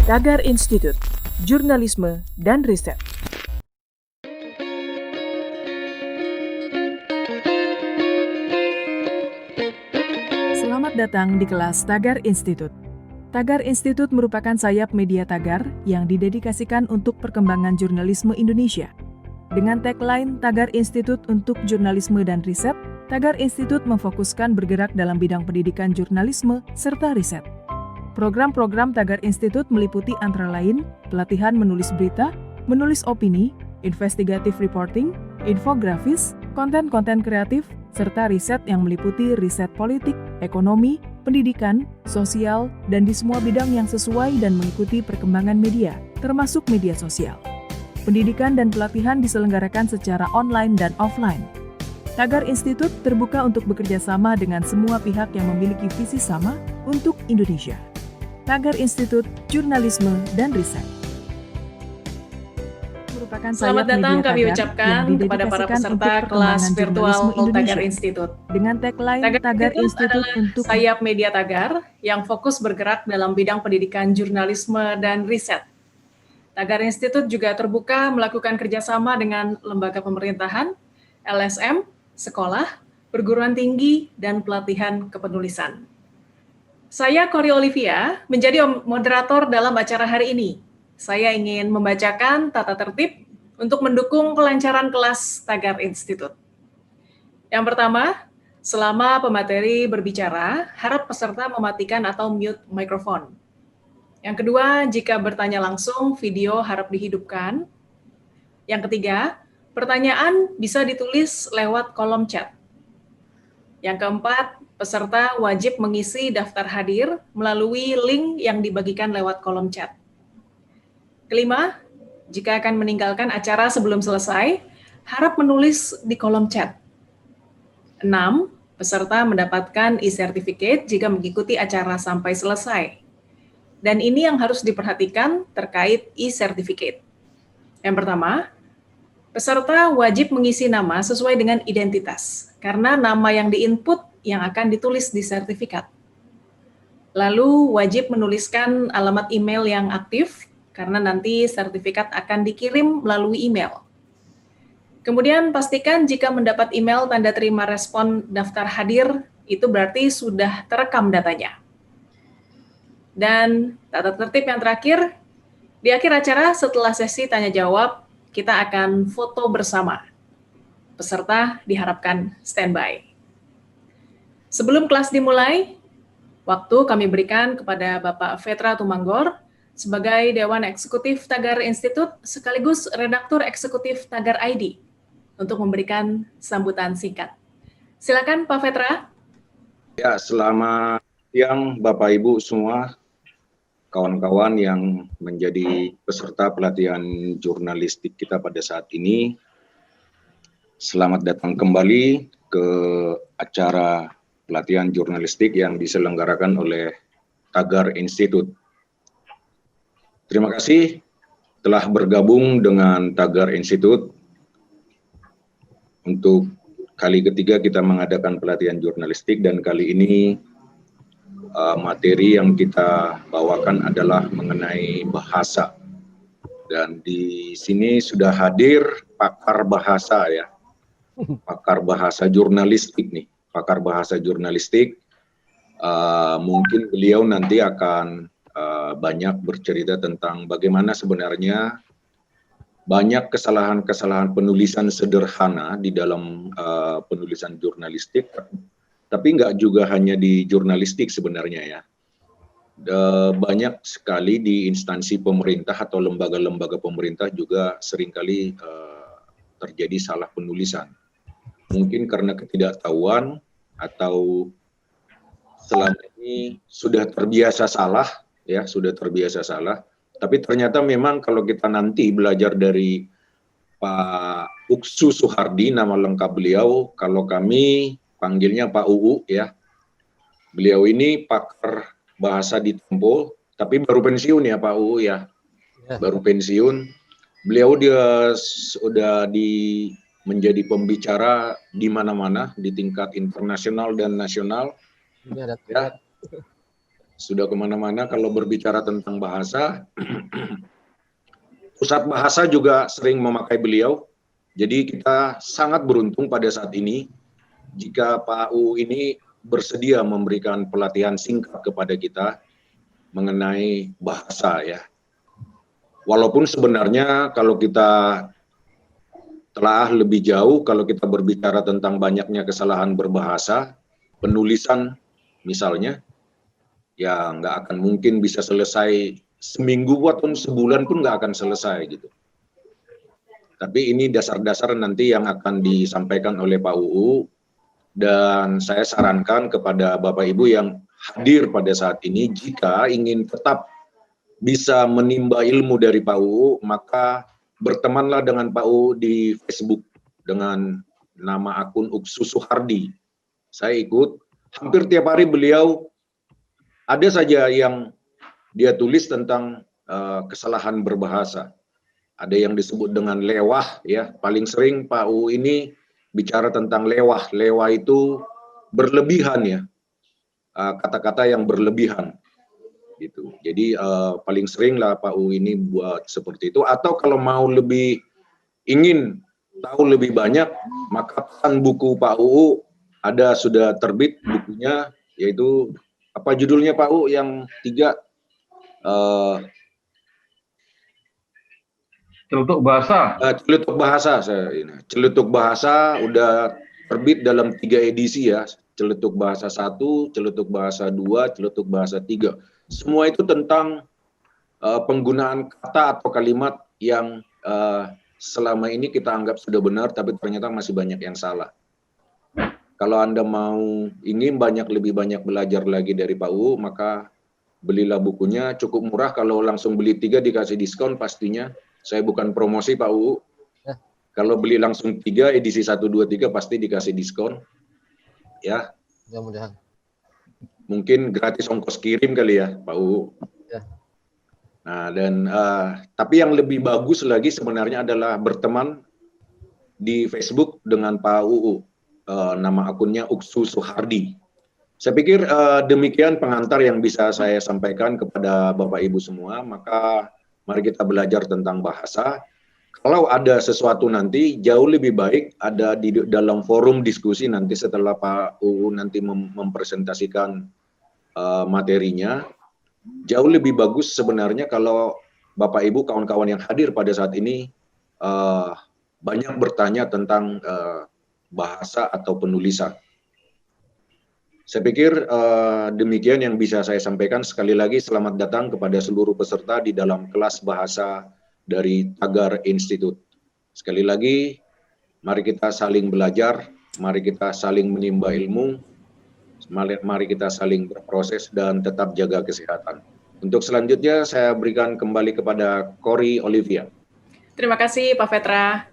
Tagar Institut, Jurnalisme dan Riset. Selamat datang di kelas Tagar Institut. Tagar Institut merupakan sayap media Tagar yang didedikasikan untuk perkembangan jurnalisme Indonesia. Dengan tagline Tagar Institut untuk Jurnalisme dan Riset, Tagar Institut memfokuskan bergerak dalam bidang pendidikan jurnalisme serta riset. Program-program Tagar Institut meliputi antara lain pelatihan menulis berita, menulis opini, investigative reporting, infografis, konten-konten kreatif, serta riset yang meliputi riset politik, ekonomi, pendidikan, sosial, dan di semua bidang yang sesuai dan mengikuti perkembangan media, termasuk media sosial. Pendidikan dan pelatihan diselenggarakan secara online dan offline. Tagar Institut terbuka untuk bekerja sama dengan semua pihak yang memiliki visi sama untuk Indonesia. Tagar Institut Jurnalisme dan Riset. Selamat datang kami ucapkan kepada para peserta kelas virtual Tagar Institut. Dengan tagline Tagar Institut untuk sayap media Tagar yang fokus bergerak dalam bidang pendidikan jurnalisme dan riset. Tagar Institut juga terbuka melakukan kerjasama dengan lembaga pemerintahan, LSM, sekolah, perguruan tinggi, dan pelatihan kepenulisan. Saya Kori Olivia, menjadi moderator dalam acara hari ini. Saya ingin membacakan tata tertib untuk mendukung kelancaran kelas Tagar Institut. Yang pertama, selama pemateri berbicara, harap peserta mematikan atau mute mikrofon. Yang kedua, jika bertanya langsung, video harap dihidupkan. Yang ketiga, pertanyaan bisa ditulis lewat kolom chat. Yang keempat, peserta wajib mengisi daftar hadir melalui link yang dibagikan lewat kolom chat. Kelima, jika akan meninggalkan acara sebelum selesai, harap menulis di kolom chat. 6. Peserta mendapatkan e-certificate jika mengikuti acara sampai selesai. Dan ini yang harus diperhatikan terkait e-certificate. Yang pertama, peserta wajib mengisi nama sesuai dengan identitas, karena nama yang di-input yang akan ditulis di sertifikat. Lalu wajib menuliskan alamat email yang aktif, karena nanti sertifikat akan dikirim melalui email. Kemudian pastikan jika mendapat email tanda terima respon daftar hadir, itu berarti sudah terekam datanya. Dan tata tertib yang terakhir, di akhir acara setelah sesi tanya jawab, kita akan foto bersama. Peserta diharapkan standby. Sebelum kelas dimulai, waktu kami berikan kepada Bapak Vetra Tumanggor sebagai Dewan Eksekutif Tagar Institut sekaligus Redaktur Eksekutif Tagar ID untuk memberikan sambutan singkat. Silakan Pak Vetra. Ya, selamat siang Bapak Ibu semua, kawan-kawan yang menjadi peserta pelatihan jurnalistik kita pada saat ini. Selamat datang kembali ke acara pelatihan jurnalistik yang diselenggarakan oleh Tagar Institut. Terima kasih telah bergabung dengan Tagar Institut. Untuk kali ketiga kita mengadakan pelatihan jurnalistik dan kali ini materi yang kita bawakan adalah mengenai bahasa. Dan di sini sudah hadir pakar bahasa ya. Pakar bahasa jurnalistik nih, pakar bahasa jurnalistik. Mungkin beliau nanti akan banyak bercerita tentang bagaimana sebenarnya banyak kesalahan-kesalahan penulisan sederhana di dalam penulisan jurnalistik, tapi nggak juga hanya di jurnalistik sebenarnya ya. Banyak sekali di instansi pemerintah atau lembaga-lembaga pemerintah juga seringkali terjadi salah penulisan. Mungkin karena ketidaktahuan atau selama ini sudah terbiasa salah, ya sudah terbiasa salah. Tapi ternyata memang kalau kita nanti belajar dari Pak Uksu Suhardi, nama lengkap beliau, kalau kami panggilnya Pak UU ya. Beliau ini pakar bahasa di Tempo, tapi baru pensiun ya Pak UU ya. Baru pensiun. Beliau dia sudah menjadi pembicara di mana-mana di tingkat internasional dan nasional. Ya. sudah kemana-mana kalau berbicara tentang bahasa. Pusat Bahasa juga sering memakai beliau. Jadi kita sangat beruntung pada saat ini jika Pak UU ini bersedia memberikan pelatihan singkat kepada kita mengenai bahasa ya. Walaupun sebenarnya kalau kita telah lebih jauh, kalau kita berbicara tentang banyaknya kesalahan berbahasa, penulisan misalnya, ya nggak akan mungkin bisa selesai seminggu ataupun sebulan pun nggak akan selesai gitu. Tapi ini dasar-dasar nanti yang akan disampaikan oleh Pak UU, dan saya sarankan kepada Bapak Ibu yang hadir pada saat ini, jika ingin tetap bisa menimba ilmu dari Pak UU, maka bertemanlah dengan Pak UU di Facebook dengan nama akun Uksu Suhardi. Saya ikut, hampir tiap hari beliau ada saja yang dia tulis tentang kesalahan berbahasa. Ada yang disebut dengan lewah ya. Paling sering Pak UU ini bicara tentang lewah. Lewah itu berlebihan ya. Kata-kata yang berlebihan gitu. Jadi paling sering lah Pak UU ini buat seperti itu. Atau kalau mau lebih ingin tahu lebih banyak, maka pesan buku Pak UU ada sudah terbit bukunya, yaitu apa judulnya Pak UU yang 3? Celetuk bahasa. Celetuk bahasa Celetuk bahasa udah terbit dalam 3 edisi ya. Celetuk bahasa 1, celetuk bahasa 2, celetuk bahasa 3. Semua itu tentang penggunaan kata atau kalimat yang selama ini kita anggap sudah benar, tapi ternyata masih banyak yang salah. Kalau Anda mau ingin lebih banyak belajar lagi dari Pak UU, maka belilah bukunya, cukup murah. Kalau langsung beli 3 dikasih diskon pastinya. Saya bukan promosi Pak UU. Ya. Kalau beli langsung 3, edisi 1, 2, 3 pasti dikasih diskon. Ya. Mudah-mudahan. Mungkin gratis ongkos kirim kali ya Pak UU. Ya. Nah, dan tapi yang lebih bagus lagi sebenarnya adalah berteman di Facebook dengan Pak UU. Nama akunnya Uksu Suhardi. Saya pikir demikian pengantar yang bisa saya sampaikan kepada Bapak Ibu semua. Maka mari kita belajar tentang bahasa. Kalau ada sesuatu nanti jauh lebih baik ada di dalam forum diskusi nanti setelah Pak UU nanti mempresentasikan materinya. Jauh lebih bagus sebenarnya kalau Bapak Ibu kawan-kawan yang hadir pada saat ini banyak bertanya tentang bahasa atau penulisan. Saya pikir demikian yang bisa saya sampaikan. Sekali lagi selamat datang kepada seluruh peserta di dalam kelas bahasa dari Tagar Institute. Sekali lagi, mari kita saling belajar, mari kita saling menimba ilmu, mari kita saling berproses dan tetap jaga kesehatan. Untuk selanjutnya saya berikan kembali kepada Cory Olivia. Terima kasih Pak Vetra.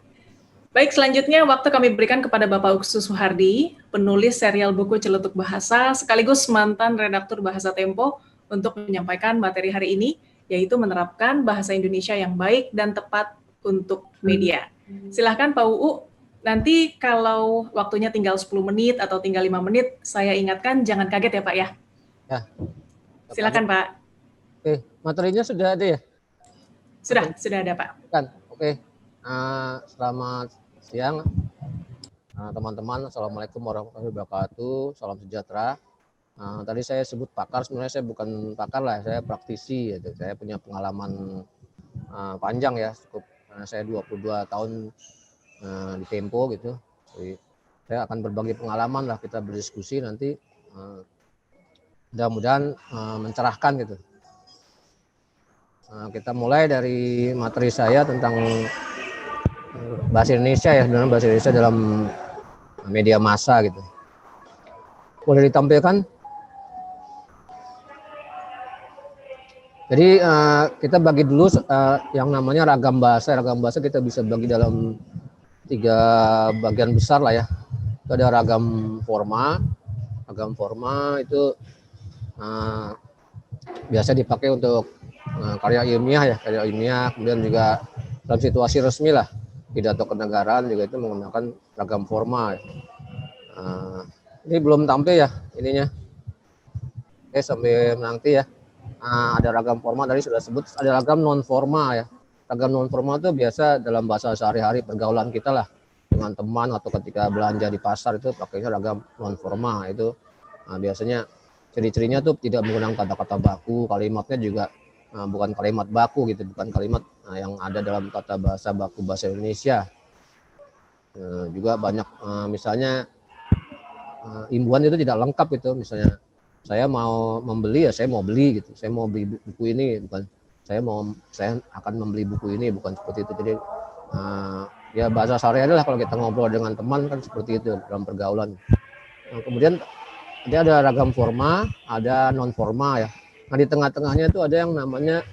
Baik, selanjutnya waktu kami berikan kepada Bapak Uksu Suhardi, penulis serial buku Celetuk Bahasa, sekaligus mantan redaktur Bahasa Tempo, untuk menyampaikan materi hari ini, yaitu menerapkan bahasa Indonesia yang baik dan tepat untuk media. Silahkan Pak UU, nanti kalau waktunya tinggal 10 menit atau tinggal 5 menit, saya ingatkan jangan kaget ya Pak ya. Ya. Silakan Pak. Oke, materinya sudah ada ya? Sudah ada Pak. Kan, oke. Selamat siang teman-teman. Assalamualaikum warahmatullahi wabarakatuh. Salam sejahtera. Tadi saya sebut pakar, sebenarnya saya bukan pakar lah, saya praktisi. Gitu. Saya punya pengalaman panjang ya, cukup. Saya 22 tahun di Tempo gitu. Jadi, saya akan berbagi pengalaman lah, kita berdiskusi nanti. Mudah-mudahan mencerahkan gitu. Kita mulai dari materi saya tentang bahasa Indonesia ya, sebenarnya bahasa Indonesia dalam media massa gitu. Boleh ditampilkan? Jadi kita bagi dulu yang namanya ragam bahasa. Ragam bahasa kita bisa bagi dalam 3 bagian besar lah ya. Itu ada ragam forma. Ragam forma itu biasa dipakai untuk karya ilmiah ya, karya ilmiah. Kemudian juga dalam situasi resmi lah, pidato kenegaraan juga itu menggunakan ragam formal. Ini belum tampil ya ininya. Oke, sambil nanti ya. Ada ragam formal, tadi sudah sebut, ada ragam non formal ya. Ragam non formal itu biasa dalam bahasa sehari-hari pergaulan kita lah, dengan teman atau ketika belanja di pasar itu pakainya ragam non formal itu. Biasanya ciri-cirinya tuh tidak menggunakan kata-kata baku, kalimatnya juga bukan kalimat baku gitu, bukan kalimat yang ada dalam kata bahasa baku bahasa Indonesia. Juga banyak misalnya imbuhan itu tidak lengkap itu, misalnya saya mau membeli ya saya mau beli gitu, saya mau beli buku ini, bukan saya akan membeli buku ini, bukan seperti itu. Jadi ya bahasa sehari-hari lah kalau kita ngobrol dengan teman kan seperti itu dalam pergaulan. Kemudian ada ragam formal, ada non formal ya. Nah di tengah-tengahnya itu ada yang namanya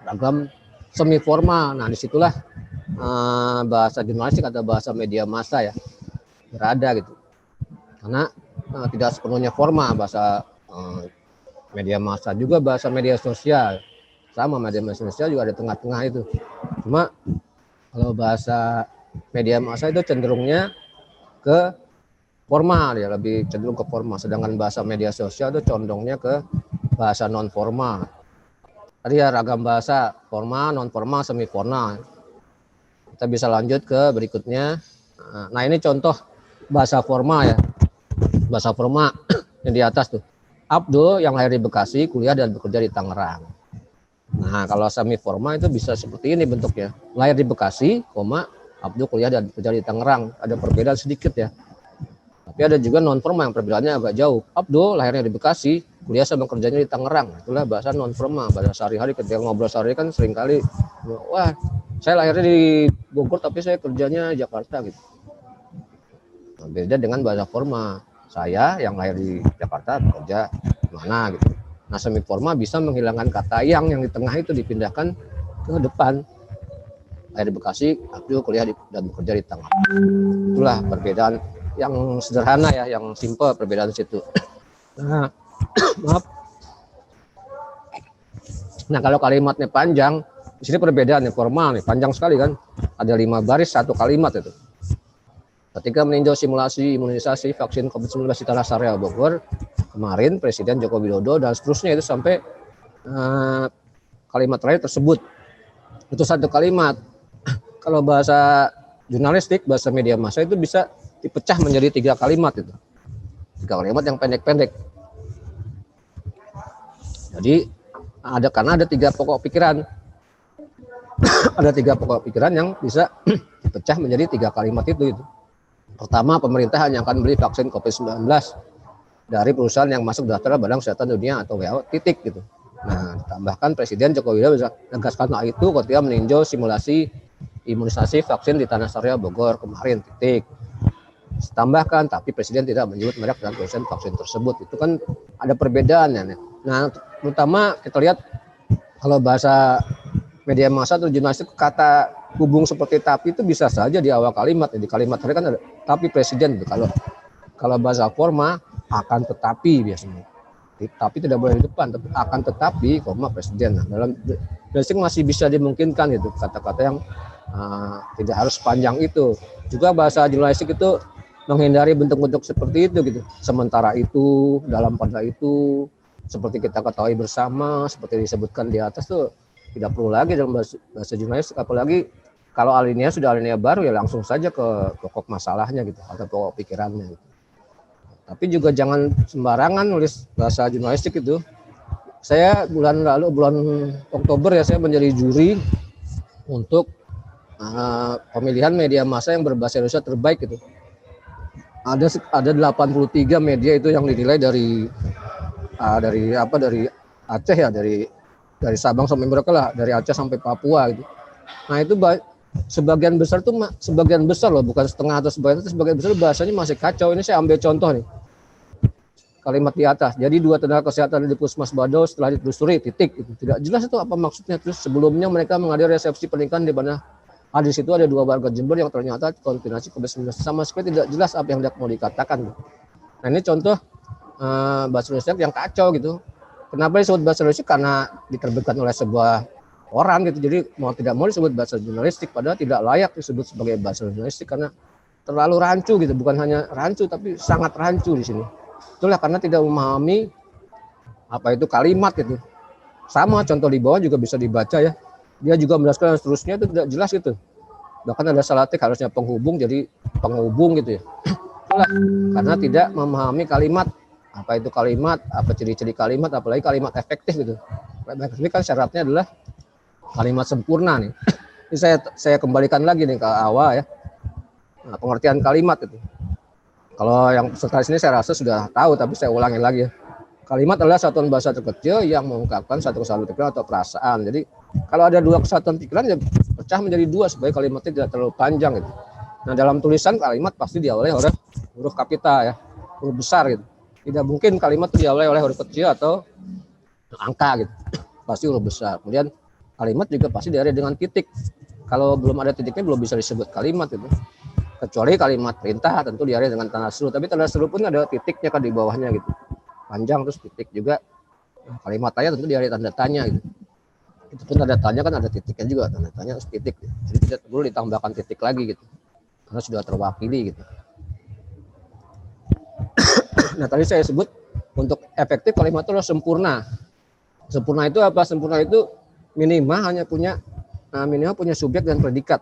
ragam semi formal. Nah disitulah bahasa jurnalistik atau bahasa media massa ya berada gitu. Karena tidak sepenuhnya formal, bahasa media massa juga bahasa media sosial. Sama media sosial juga ada tengah-tengah itu. Cuma kalau bahasa media massa itu cenderungnya ke formal ya, lebih cenderung ke formal. Sedangkan bahasa media sosial itu condongnya ke bahasa non formal. Tadi ya ragam bahasa formal, non formal, semi formal. Kita bisa lanjut ke berikutnya. Nah ini contoh bahasa formal ya. Bahasa formal yang di atas tuh. Abdul yang lahir di Bekasi, kuliah dan bekerja di Tangerang. Nah, kalau semi formal itu bisa seperti ini bentuknya. Lahir di Bekasi, Abdul kuliah dan bekerja di Tangerang. Ada perbedaan sedikit ya. Tapi ada juga non formal yang perbedaannya agak jauh. Abdul lahirnya di Bekasi, kuliah sama kerjanya di Tangerang. Itulah bahasa non formal. Bahasa sehari-hari ketika ngobrol sehari kan seringkali, wah, saya lahirnya di Bogor tapi saya kerjanya di Jakarta gitu. Nah, beda dengan bahasa formal. Saya yang lahir di Jakarta bekerja di mana gitu. Nah semi formal bisa menghilangkan kata yang di tengah itu dipindahkan ke depan. Lahir di Bekasi, Abdul kuliah dan bekerja di Tangerang. Itulah perbedaan yang sederhana ya, yang simple perbedaan situ. Nah, maaf. Nah kalau kalimatnya panjang, di sini perbedaannya formal nih, panjang sekali kan. Ada 5 baris 1 kalimat itu. Ketika meninjau simulasi imunisasi vaksin COVID-19 di Tanah Sareal Bogor kemarin, Presiden Joko Widodo dan seterusnya itu sampai kalimat terakhir tersebut. Itu 1 kalimat. Kalau bahasa jurnalistik, bahasa media massa itu bisa dipecah menjadi 3 kalimat itu. 3 kalimat yang pendek-pendek. Jadi karena ada 3 pokok pikiran. Ada 3 pokok pikiran yang bisa dipecah menjadi 3 kalimat itu. Pertama, pemerintah hanya akan beli vaksin COVID-19 dari perusahaan yang masuk daftar Badan Kesehatan Dunia atau WHO, titik gitu. Nah, ditambahkan Presiden Joko Widodo bisa menegaskan hal itu ketika meninjau simulasi imunisasi vaksin di Tanah Sareal Bogor kemarin, titik. Ditambahkan, tapi Presiden tidak menyebut merek dan produsen vaksin tersebut. Itu kan ada perbedaannya. Nah, terutama kita lihat kalau bahasa media massa atau jurnalistik, kata hubung seperti tapi itu bisa saja di awal kalimat. Di kalimat terakhir kan ada tapi Presiden. Kalau bahasa formal akan tetapi biasanya. Tapi tidak boleh di depan, tapi akan tetapi, Presiden. Nah, dalam jurnalistik masih bisa dimungkinkan gitu kata-kata yang tidak harus panjang itu. Juga bahasa jurnalistik itu menghindari bentuk-bentuk seperti itu gitu. Sementara itu, dalam pada itu, seperti kita ketahui bersama, seperti disebutkan di atas tuh tidak perlu lagi dalam bahasa jurnalistik, apalagi kalau alinea sudah alinea baru ya langsung saja ke pokok masalahnya gitu atau pokok pikirannya gitu. Tapi juga jangan sembarangan nulis bahasa jurnalistik itu. Saya bulan Oktober ya saya menjadi juri untuk pemilihan media massa yang berbahasa Indonesia terbaik gitu. Ada 83 media itu yang dinilai dari Aceh ya, dari Sabang sampai Merauke lah, dari Aceh sampai Papua gitu. Nah itu sebagian besar loh, bukan setengah atau sebagian besar bahasanya masih kacau. Ini saya ambil contoh nih, kalimat di atas. Jadi 2 tenaga kesehatan di Puskesmas Bado setelah ditelusuri, titik. Itu tidak jelas itu apa maksudnya. Terus sebelumnya mereka menghadiri resepsi pernikahan di mana di situ ada 2 warga Jember yang ternyata kontaminasi COVID-19. Sama sekali tidak jelas apa yang mau dikatakan. Nah ini contoh bahasa Indonesia yang kacau gitu. Kenapa disebut bahasa jurnalistik? Karena diterbitkan oleh sebuah orang gitu. Jadi mau tidak mau disebut bahasa jurnalistik, padahal tidak layak disebut sebagai bahasa jurnalistik karena terlalu rancu gitu. Bukan hanya rancu tapi sangat rancu di sini. Itulah karena tidak memahami apa itu kalimat itu. Sama contoh di bawah juga bisa dibaca ya. Dia juga menjelaskan seterusnya itu tidak jelas gitu. Bahkan ada salatik harusnya penghubung jadi penghubung gitu ya. Itulah karena tidak memahami kalimat. Apa itu kalimat, apa ciri-ciri kalimat, apalagi kalimat efektif gitu. Ini kan syaratnya adalah kalimat sempurna nih. Ini saya kembalikan lagi nih ke awal ya. Nah, pengertian kalimat itu. Kalau yang peserta sini saya rasa sudah tahu, tapi saya ulangi lagi ya. Kalimat adalah satuan bahasa terkecil yang mengungkapkan satu kesatuan pikiran atau perasaan. Jadi kalau ada dua kesatuan pikiran ya pecah menjadi dua supaya kalimatnya tidak terlalu panjang gitu. Nah dalam tulisan kalimat pasti diawali oleh huruf kapital ya, huruf besar gitu. Tidak mungkin kalimat diawali oleh huruf kecil atau angka gitu. Pasti huruf besar. Kemudian kalimat juga pasti diawali dengan titik. Kalau belum ada titiknya belum bisa disebut kalimat itu. Kecuali kalimat perintah tentu diawali dengan tanda seru. Tapi tanda seru pun ada titiknya kan di bawahnya gitu. Panjang terus titik juga. Kalimat tanya tentu diawali tanda tanya gitu. Itu pun tanda tanya kan ada titiknya juga, tanda tanya terus titik. Gitu. Jadi tidak perlu ditambahkan titik lagi gitu. Karena sudah terwakili gitu. Nah tadi saya sebut untuk efektif kalimat itu adalah sempurna. Sempurna itu apa? Sempurna itu minimal hanya punya subjek dan predikat.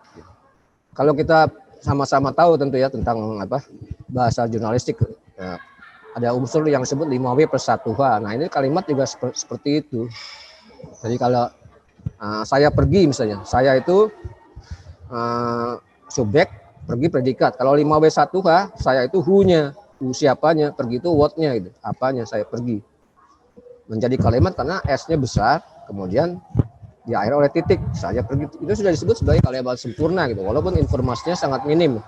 Kalau kita sama-sama tahu tentu ya tentang apa bahasa jurnalistik. Ya, ada unsur yang disebut 5W plus 1H. Nah ini kalimat juga seperti itu. Jadi kalau saya pergi misalnya, saya itu subjek, pergi predikat. Kalau 5W1H, saya itu who-nya, siapanya, pergi itu what-nya gitu, apanya saya pergi. Menjadi kalimat karena S-nya besar, kemudian diakhiri oleh titik, saya pergi. Itu sudah disebut sebagai kalimat sempurna gitu, walaupun informasinya sangat minim.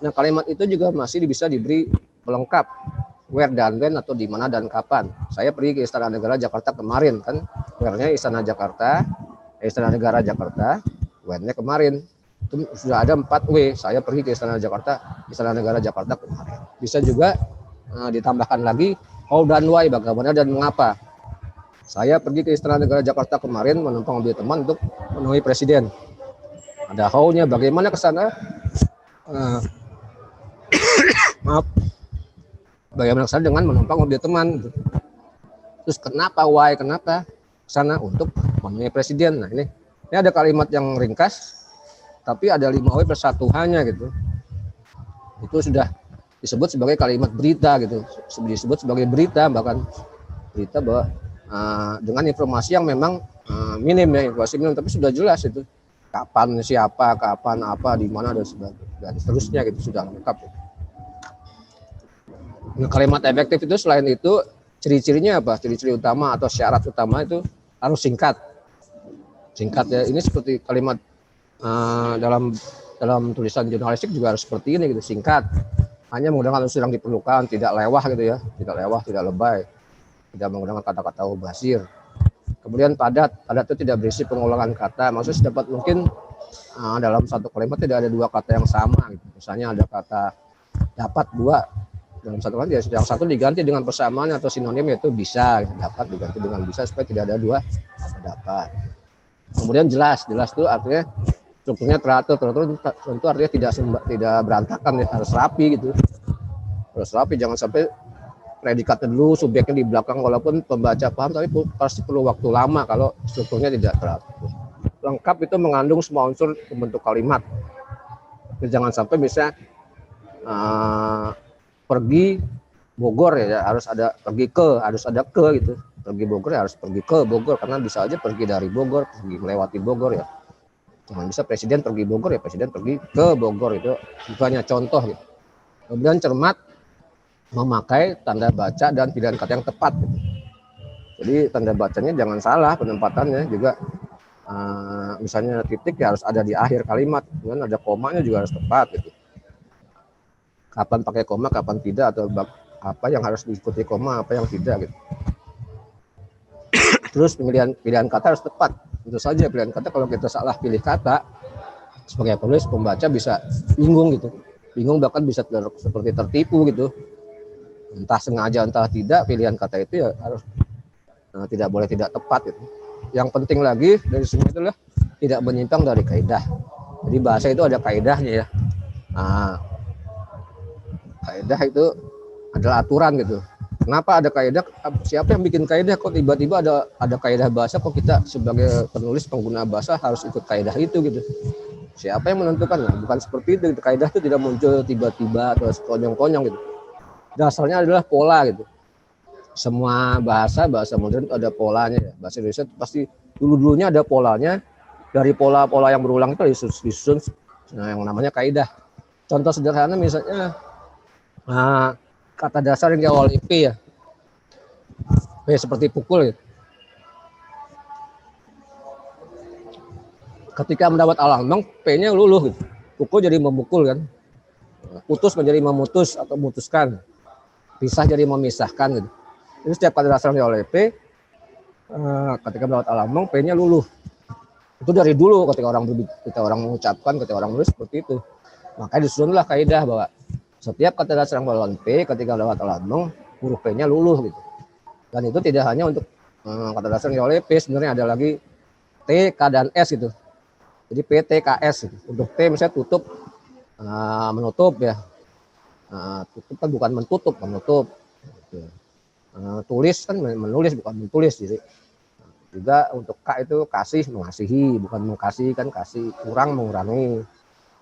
Nah kalimat itu juga masih bisa diberi pelengkap. Where dan when atau di mana dan kapan. Saya pergi ke Istana Negara Jakarta kemarin kan. Where-nya Istana Negara Jakarta, when-nya kemarin. Itu sudah ada 4W. Saya pergi ke Istana Negara Jakarta kemarin. Bisa juga ditambahkan lagi how dan why, bagaimana dan mengapa. Saya pergi ke Istana Negara Jakarta kemarin menumpang mobil teman untuk menemui presiden. Ada how-nya, bagaimana ke sana? Maaf. Bagaimana kesana dengan menumpang mobil teman. Terus kenapa, why, kenapa kesana untuk menemui presiden. Nah ini ada kalimat yang ringkas, tapi ada 5W plus 1H-nya gitu. Itu sudah disebut sebagai kalimat berita gitu. Disebut sebagai berita, bahkan berita bahwa dengan informasi yang memang minim ya, informasi minim, tapi sudah jelas itu. Kapan, siapa, kapan, apa, di mana, dan seterusnya gitu, sudah lengkap. Gitu. Nah, kalimat efektif itu selain itu ciri-cirinya apa? Ciri-ciri utama atau syarat utama itu harus singkat. Singkat ya. Ini seperti kalimat dalam tulisan jurnalistik juga harus seperti ini gitu, singkat. Hanya menggunakan unsur yang diperlukan, tidak lewah gitu ya, tidak lewah, tidak lebay, tidak menggunakan kata-kata mubazir. Kemudian padat itu tidak berisi pengulangan kata. Maksudnya dapat mungkin dalam satu kalimat tidak ada dua kata yang sama. Gitu. Misalnya ada kata dapat dua. Dalam satu kalimat yang satu diganti dengan persamaan atau sinonim yaitu bisa, dapat diganti dengan bisa supaya tidak ada dua kata dapat. Kemudian jelas itu artinya strukturnya teratur tentu artinya tidak berantakan ya, harus rapi gitu. Harus rapi, jangan sampai predikatnya dulu, subjeknya di belakang, walaupun pembaca paham tapi pasti perlu waktu lama kalau strukturnya tidak teratur. Lengkap itu mengandung semua unsur pembentuk kalimat. Jadi jangan sampai bisa pergi Bogor ya harus ada pergi ke, harus ada ke gitu. Pergi Bogor ya harus pergi ke Bogor, karena bisa aja pergi dari Bogor, pergi melewati Bogor ya. Jangan bisa presiden pergi Bogor ya presiden pergi ke Bogor, itu bukannya contoh gitu. Kemudian cermat memakai tanda baca dan pilihan kata yang tepat gitu. Jadi tanda bacanya jangan salah penempatannya juga. Misalnya titik ya harus ada di akhir kalimat, kemudian ada komanya juga harus tepat gitu. Kapan pakai koma, kapan tidak, atau apa yang harus diikuti koma, apa yang tidak gitu. Terus pilihan kata harus tepat. Tentu saja pilihan kata, kalau kita salah pilih kata sebagai penulis, pembaca bisa bingung gitu. Bingung, bahkan bisa seperti tertipu gitu. Entah sengaja entah tidak, pilihan kata itu ya harus tidak boleh tidak tepat gitu. Yang penting lagi dari semua itulah tidak menyimpang dari kaidah. Jadi bahasa itu ada kaidahnya ya. Kaidah itu adalah aturan gitu. Kenapa ada kaidah? Siapa yang bikin kaidah? Kok tiba-tiba ada kaidah bahasa? Kok kita sebagai penulis pengguna bahasa harus ikut kaidah itu gitu? Siapa yang menentukan? Nah, bukan seperti itu. Kaidah itu tidak muncul tiba-tiba atau konyong-konyong gitu. Dasarnya adalah pola gitu. Semua bahasa modern itu ada polanya ya. Bahasa Indonesia itu pasti dulu-dulunya ada polanya. Dari pola-pola yang berulang itu disusun yang namanya kaidah. Contoh sederhana misalnya kata dasar yang diawali P ya. P seperti pukul gitu. Ketika mendapat alambang, P-nya luluh gitu. Pukul jadi memukul kan. Putus menjadi memutus atau memutuskan. Pisah jadi memisahkan gitu. Jadi setiap kata dasar yang diawali P, ketika mendapat alambang, P-nya luluh. Itu dari dulu ketika orang mengucapkan, ketika orang menulis seperti itu. Makanya disusunlah kaidah bahwa setiap kata dasar yang berlawan P ketika lewat lambang huruf P-nya luluh gitu. Dan itu tidak hanya untuk kata dasar yang oleh P, sebenarnya ada lagi T, K dan S gitu. Jadi P, T, K, S gitu. Untuk T misalnya tutup, menutup ya. Tutup kan bukan mentutup, menutup. Gitu. Tulis kan menulis bukan menulis. Jadi juga untuk K itu kasih, mengasihi, bukan mengasihi kan kasih, kurang, mengurangi.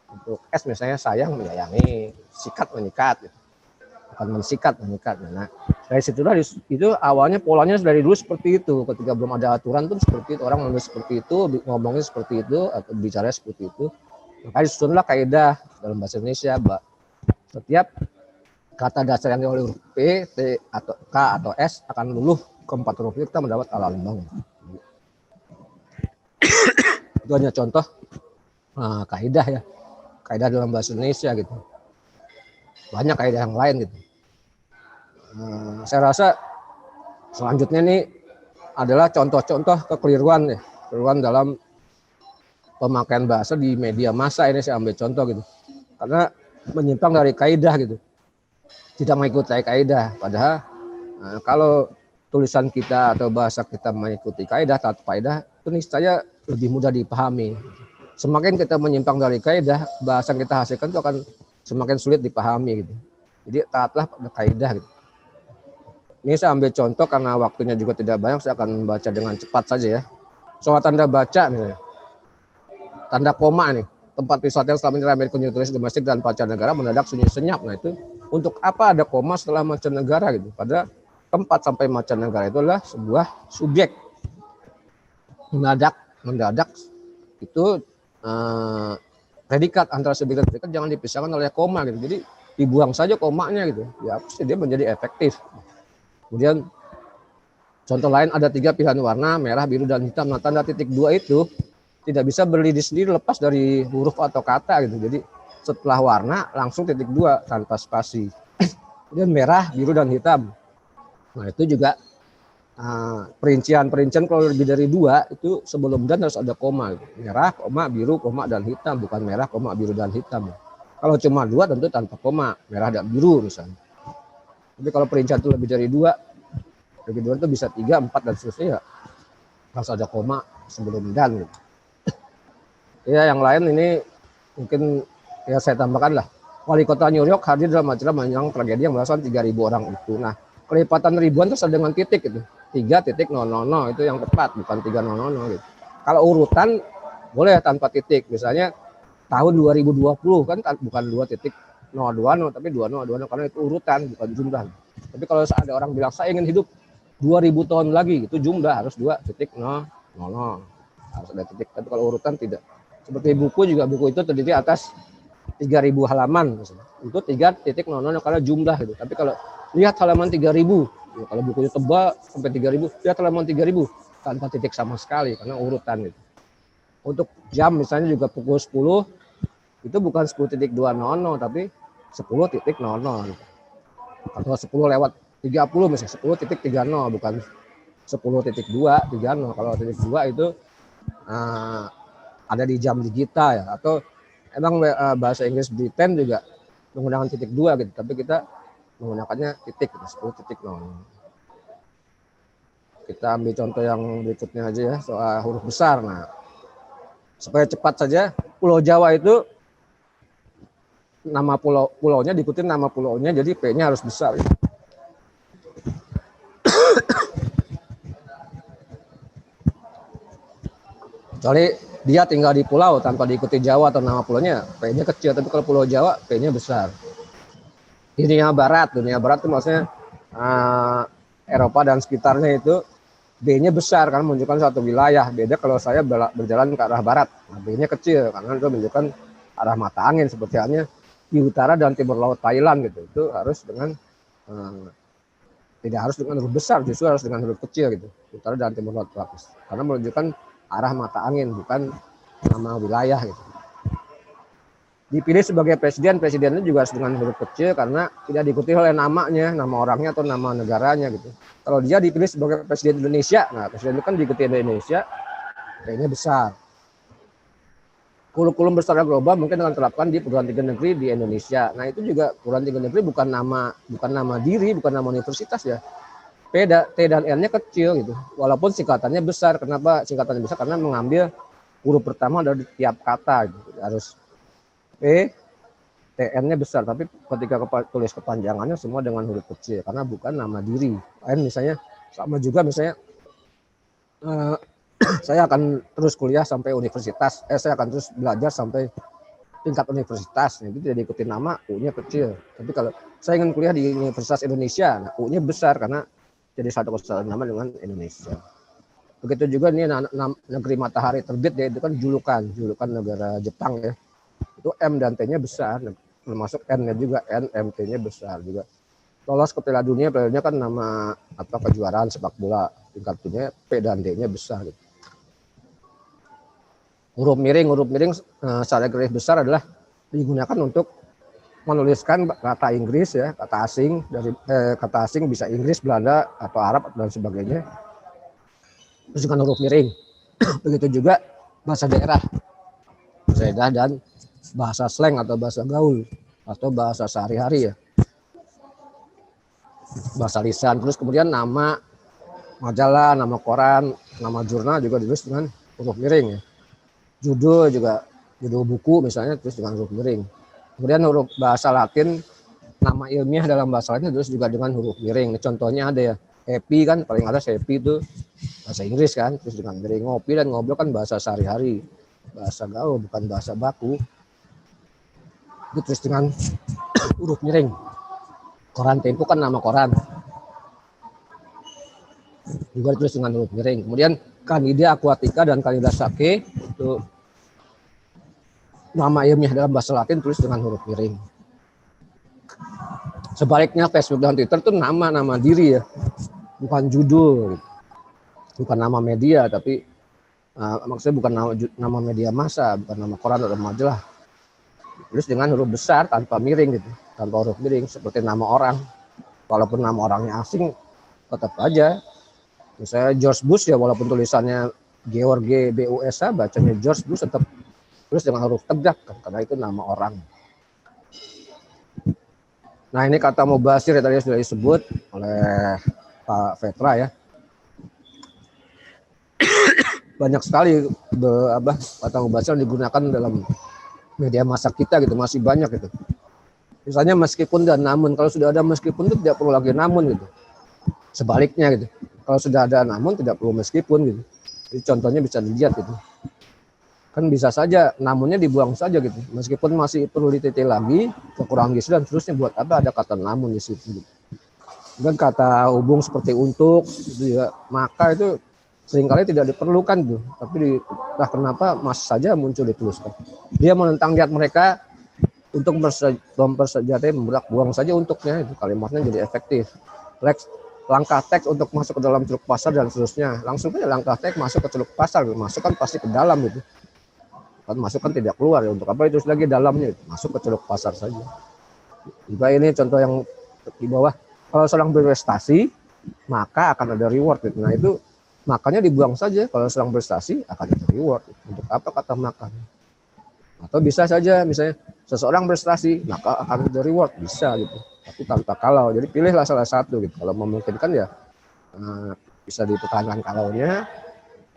Untuk S misalnya sayang, menyayangi, sikat, menyikat, gitu. Bukan mensikat, menyikat. Nah, dari situlah itu awalnya polanya dari dulu seperti itu. Ketika belum ada aturan pun seperti itu, orang menulis seperti itu, ngomongnya seperti itu, atau bicara seperti itu. Maka disusunlah kaidah dalam bahasa Indonesia, Mbak. Setiap kata dasar yang diawali huruf P, T, atau K, atau S akan luluh keempat huruf itu kita mendapat alambang. Itu hanya contoh kaidah ya. Kaidah dalam bahasa Indonesia gitu. Banyak kaidah yang lain gitu. Saya rasa selanjutnya nih adalah contoh-contoh kekeliruan ya. Kekeliruan dalam pemakaian bahasa di media massa ini saya ambil contoh gitu. Karena menyimpang dari kaidah gitu. Tidak mengikuti kaidah. Padahal kalau tulisan kita atau bahasa kita mengikuti kaidah, taat kaidah, itu niscaya lebih mudah dipahami. Semakin kita menyimpang dari kaidah, bahasa yang kita hasilkan itu akan semakin sulit dipahami gitu. Jadi taatlah pada kaidah gitu. Ini saya ambil contoh karena waktunya juga tidak banyak, saya akan baca dengan cepat saja ya. Soal tanda baca misalnya. Tanda koma nih, tempat wisata yang selama ini ramai kunjungi turis domestik dan mancanegara mendadak sunyi senyap. Nah itu untuk apa ada koma setelah mancanegara gitu? Pada tempat sampai mancanegara itu adalah sebuah subjek. Mendadak itu predikat antara subjek dan predikat jangan dipisahkan oleh koma gitu. Jadi dibuang saja komanya gitu. Ya pasti dia menjadi efektif. Kemudian contoh lain ada 3 pilihan warna merah, biru dan hitam. Nah tanda titik 2 itu tidak bisa berdiri sendiri lepas dari huruf atau kata gitu. Jadi setelah warna langsung titik 2 tanpa spasi. Kemudian merah, biru dan hitam. Nah itu juga perincian kalau lebih dari 2 itu sebelum dan harus ada koma gitu. Merah, koma, biru, koma dan hitam, bukan merah, koma, biru dan hitam. Kalau cuma 2 tentu tanpa koma, merah dan biru misalnya. Tapi kalau perincian itu lebih dari 2 itu bisa 3, 4 dan seterusnya ya harus ada koma sebelum dan gitu. Ya yang lain ini mungkin ya saya tambahkan lah. Wali kota New York hadir dalam acara menjelang tragedi yang belasan 3.000 orang itu. Nah kelipatan ribuan itu dengan titik gitu. 3.000 itu yang tepat, bukan 3.000 gitu. Kalau urutan boleh tanpa titik. Misalnya tahun 2020 kan bukan 2.020 tapi 2020 karena itu urutan bukan jumlah. Tapi kalau ada orang bilang saya ingin hidup 2000 tahun lagi, itu jumlah harus 2.000. Harus ada titik. Tapi kalau urutan tidak. Seperti buku juga, buku itu terdiri atas 3.000 halaman misalnya. Itu 3.000 karena jumlah gitu. Tapi kalau lihat halaman 3.000, ya kalau bukunya tebal sampai 3.000, lihat halaman 3.000 tanpa titik sama sekali karena urutan gitu. Untuk jam misalnya juga pukul 10 itu bukan 10.200 tapi 10.00 gitu. Atau 10 lewat 30 misalnya 10.30 bukan 10.230. Kalau titik 2 itu ada di jam digital ya, atau emang bahasa Inggris Britain juga menggunakan titik 2 gitu, tapi kita menggunakannya titik gitu, 10.0. Kita ambil contoh yang berikutnya aja ya, soal huruf besar. Nah, supaya cepat saja, Pulau Jawa itu nama pulaunya diikutin nama pulaunya, jadi P-nya harus besar. Kecuali dia tinggal di pulau tanpa diikuti Jawa atau nama pulaunya, P-nya kecil. Tapi kalau Pulau Jawa, P-nya besar. Dunia Barat itu maksudnya Eropa dan sekitarnya itu B-nya besar karena menunjukkan suatu wilayah. Beda kalau saya berjalan ke arah barat, nah, B-nya kecil karena itu menunjukkan arah mata angin seperti halnya di utara dan timur laut Thailand gitu. Itu harus dengan tidak harus dengan huruf besar, justru harus dengan huruf kecil gitu. Utara dan timur laut tropis. Karena menunjukkan arah mata angin bukan nama wilayah gitu. Dipilih sebagai presiden, presidennya juga harus dengan huruf kecil karena tidak diikuti oleh namanya, nama orangnya atau nama negaranya gitu. Kalau dia dipilih sebagai presiden Indonesia, nah presiden itu kan diikuti Indonesia, P-nya besar. Kurikulum besar global mungkin akan terapkan di perguruan tinggi negeri di Indonesia. Nah itu juga perguruan tinggi negeri bukan nama diri, bukan nama universitas ya. T dan N-nya kecil gitu. Walaupun singkatannya besar. Kenapa singkatannya besar? Karena mengambil huruf pertama dari tiap kata gitu. Harus P, TN-nya besar, tapi ketika tulis kepanjangannya semua dengan huruf kecil karena bukan nama diri. N misalnya sama juga misalnya saya akan terus kuliah sampai universitas, saya akan terus belajar sampai tingkat universitas. Itu tidak diikuti nama, U-nya kecil. Tapi kalau saya ingin kuliah di Universitas Indonesia, nah, U-nya besar karena jadi satu kesatuan nama dengan Indonesia. Begitu juga ini negeri matahari terbit, yaitu kan julukan negara Jepang ya. Itu M dan T-nya besar, termasuk N-nya juga, N, M, T-nya besar juga. Lolos ke Piala Dunia kan nama kejuaraan sepak bola, tingkat dunia P dan D-nya besar. Gitu. Huruf miring secara garis besar adalah digunakan untuk menuliskan kata Inggris ya, kata asing bisa Inggris, Belanda atau Arab dan sebagainya. Terus dengan huruf miring. Begitu juga bahasa daerah dan bahasa slang atau bahasa gaul atau bahasa sehari-hari ya, bahasa lisan. Terus kemudian nama majalah, nama koran, nama jurnal juga ditulis dengan huruf miring ya. Judul buku misalnya terus dengan huruf miring. Kemudian huruf bahasa Latin, nama ilmiah dalam bahasa Latin terus juga dengan huruf miring. Contohnya ada ya, happy kan paling atas, happy itu bahasa Inggris kan, terus dengan miring. Ngopi dan ngobrol kan bahasa sehari-hari, bahasa gaul bukan bahasa baku. Itu terus dengan huruf miring. Koran Tempo kan nama koran, juga terus dengan huruf miring. Kemudian Candida Aquatica dan Candida Sake itu nama ilmiah dalam bahasa Latin tulis dengan huruf miring. Sebaliknya Facebook dan Twitter itu nama diri ya, bukan judul, bukan nama media, tapi maksudnya bukan nama media massa, bukan nama koran atau majalah. Tulis dengan huruf besar tanpa miring gitu, tanpa huruf miring seperti nama orang. Walaupun nama orangnya asing, tetap aja. Misalnya George Bush ya, walaupun tulisannya George B-U-S-H, bacanya George Bush, tetap terus dengan huruf tegak kan, karena itu nama orang. Nah ini kata mubasir ya, tadi sudah disebut oleh Pak Vetra ya. Banyak sekali kata mubasir yang digunakan dalam media massa kita gitu, masih banyak gitu. Misalnya meskipun dan namun, kalau sudah ada meskipun itu tidak perlu lagi namun gitu. Sebaliknya gitu. Kalau sudah ada namun tidak perlu meskipun gitu. Jadi contohnya bisa dilihat gitu. Kan bisa saja namunnya dibuang saja gitu. Meskipun masih perlu dititik lagi, kekurangan gizi dan seterusnya, buat apa ada kata namun di situ gitu. Dan kata hubung seperti untuk gitu ya, maka itu seringkali tidak diperlukan tuh. Tapi entah kenapa masih saja muncul dituliskan. Dia menentang niat mereka untuk mempersenjatai, buang saja untuknya, itu kalimatnya jadi efektif. Langkah teks untuk masuk ke dalam Curug Pasar dan seterusnya, langsung aja langkah teks masuk ke Curug Pasar, masuk kan pasti ke dalam gitu. Kan masuk kan tidak keluar ya, untuk apa itu lagi dalamnya, masuk ke Curug Pasar saja. Juga ini contoh yang di bawah, kalau sedang berprestasi maka akan ada reward gitu. Nah itu makanya dibuang saja, kalau sedang berprestasi akan ada reward. Untuk apa kata makan? Atau bisa saja misalnya seseorang berprestasi maka akan ada reward, bisa gitu. Tapi tanpa kalau, jadi pilihlah salah satu gitu. Kalau memungkinkan ya bisa dipertahankan kalaunya,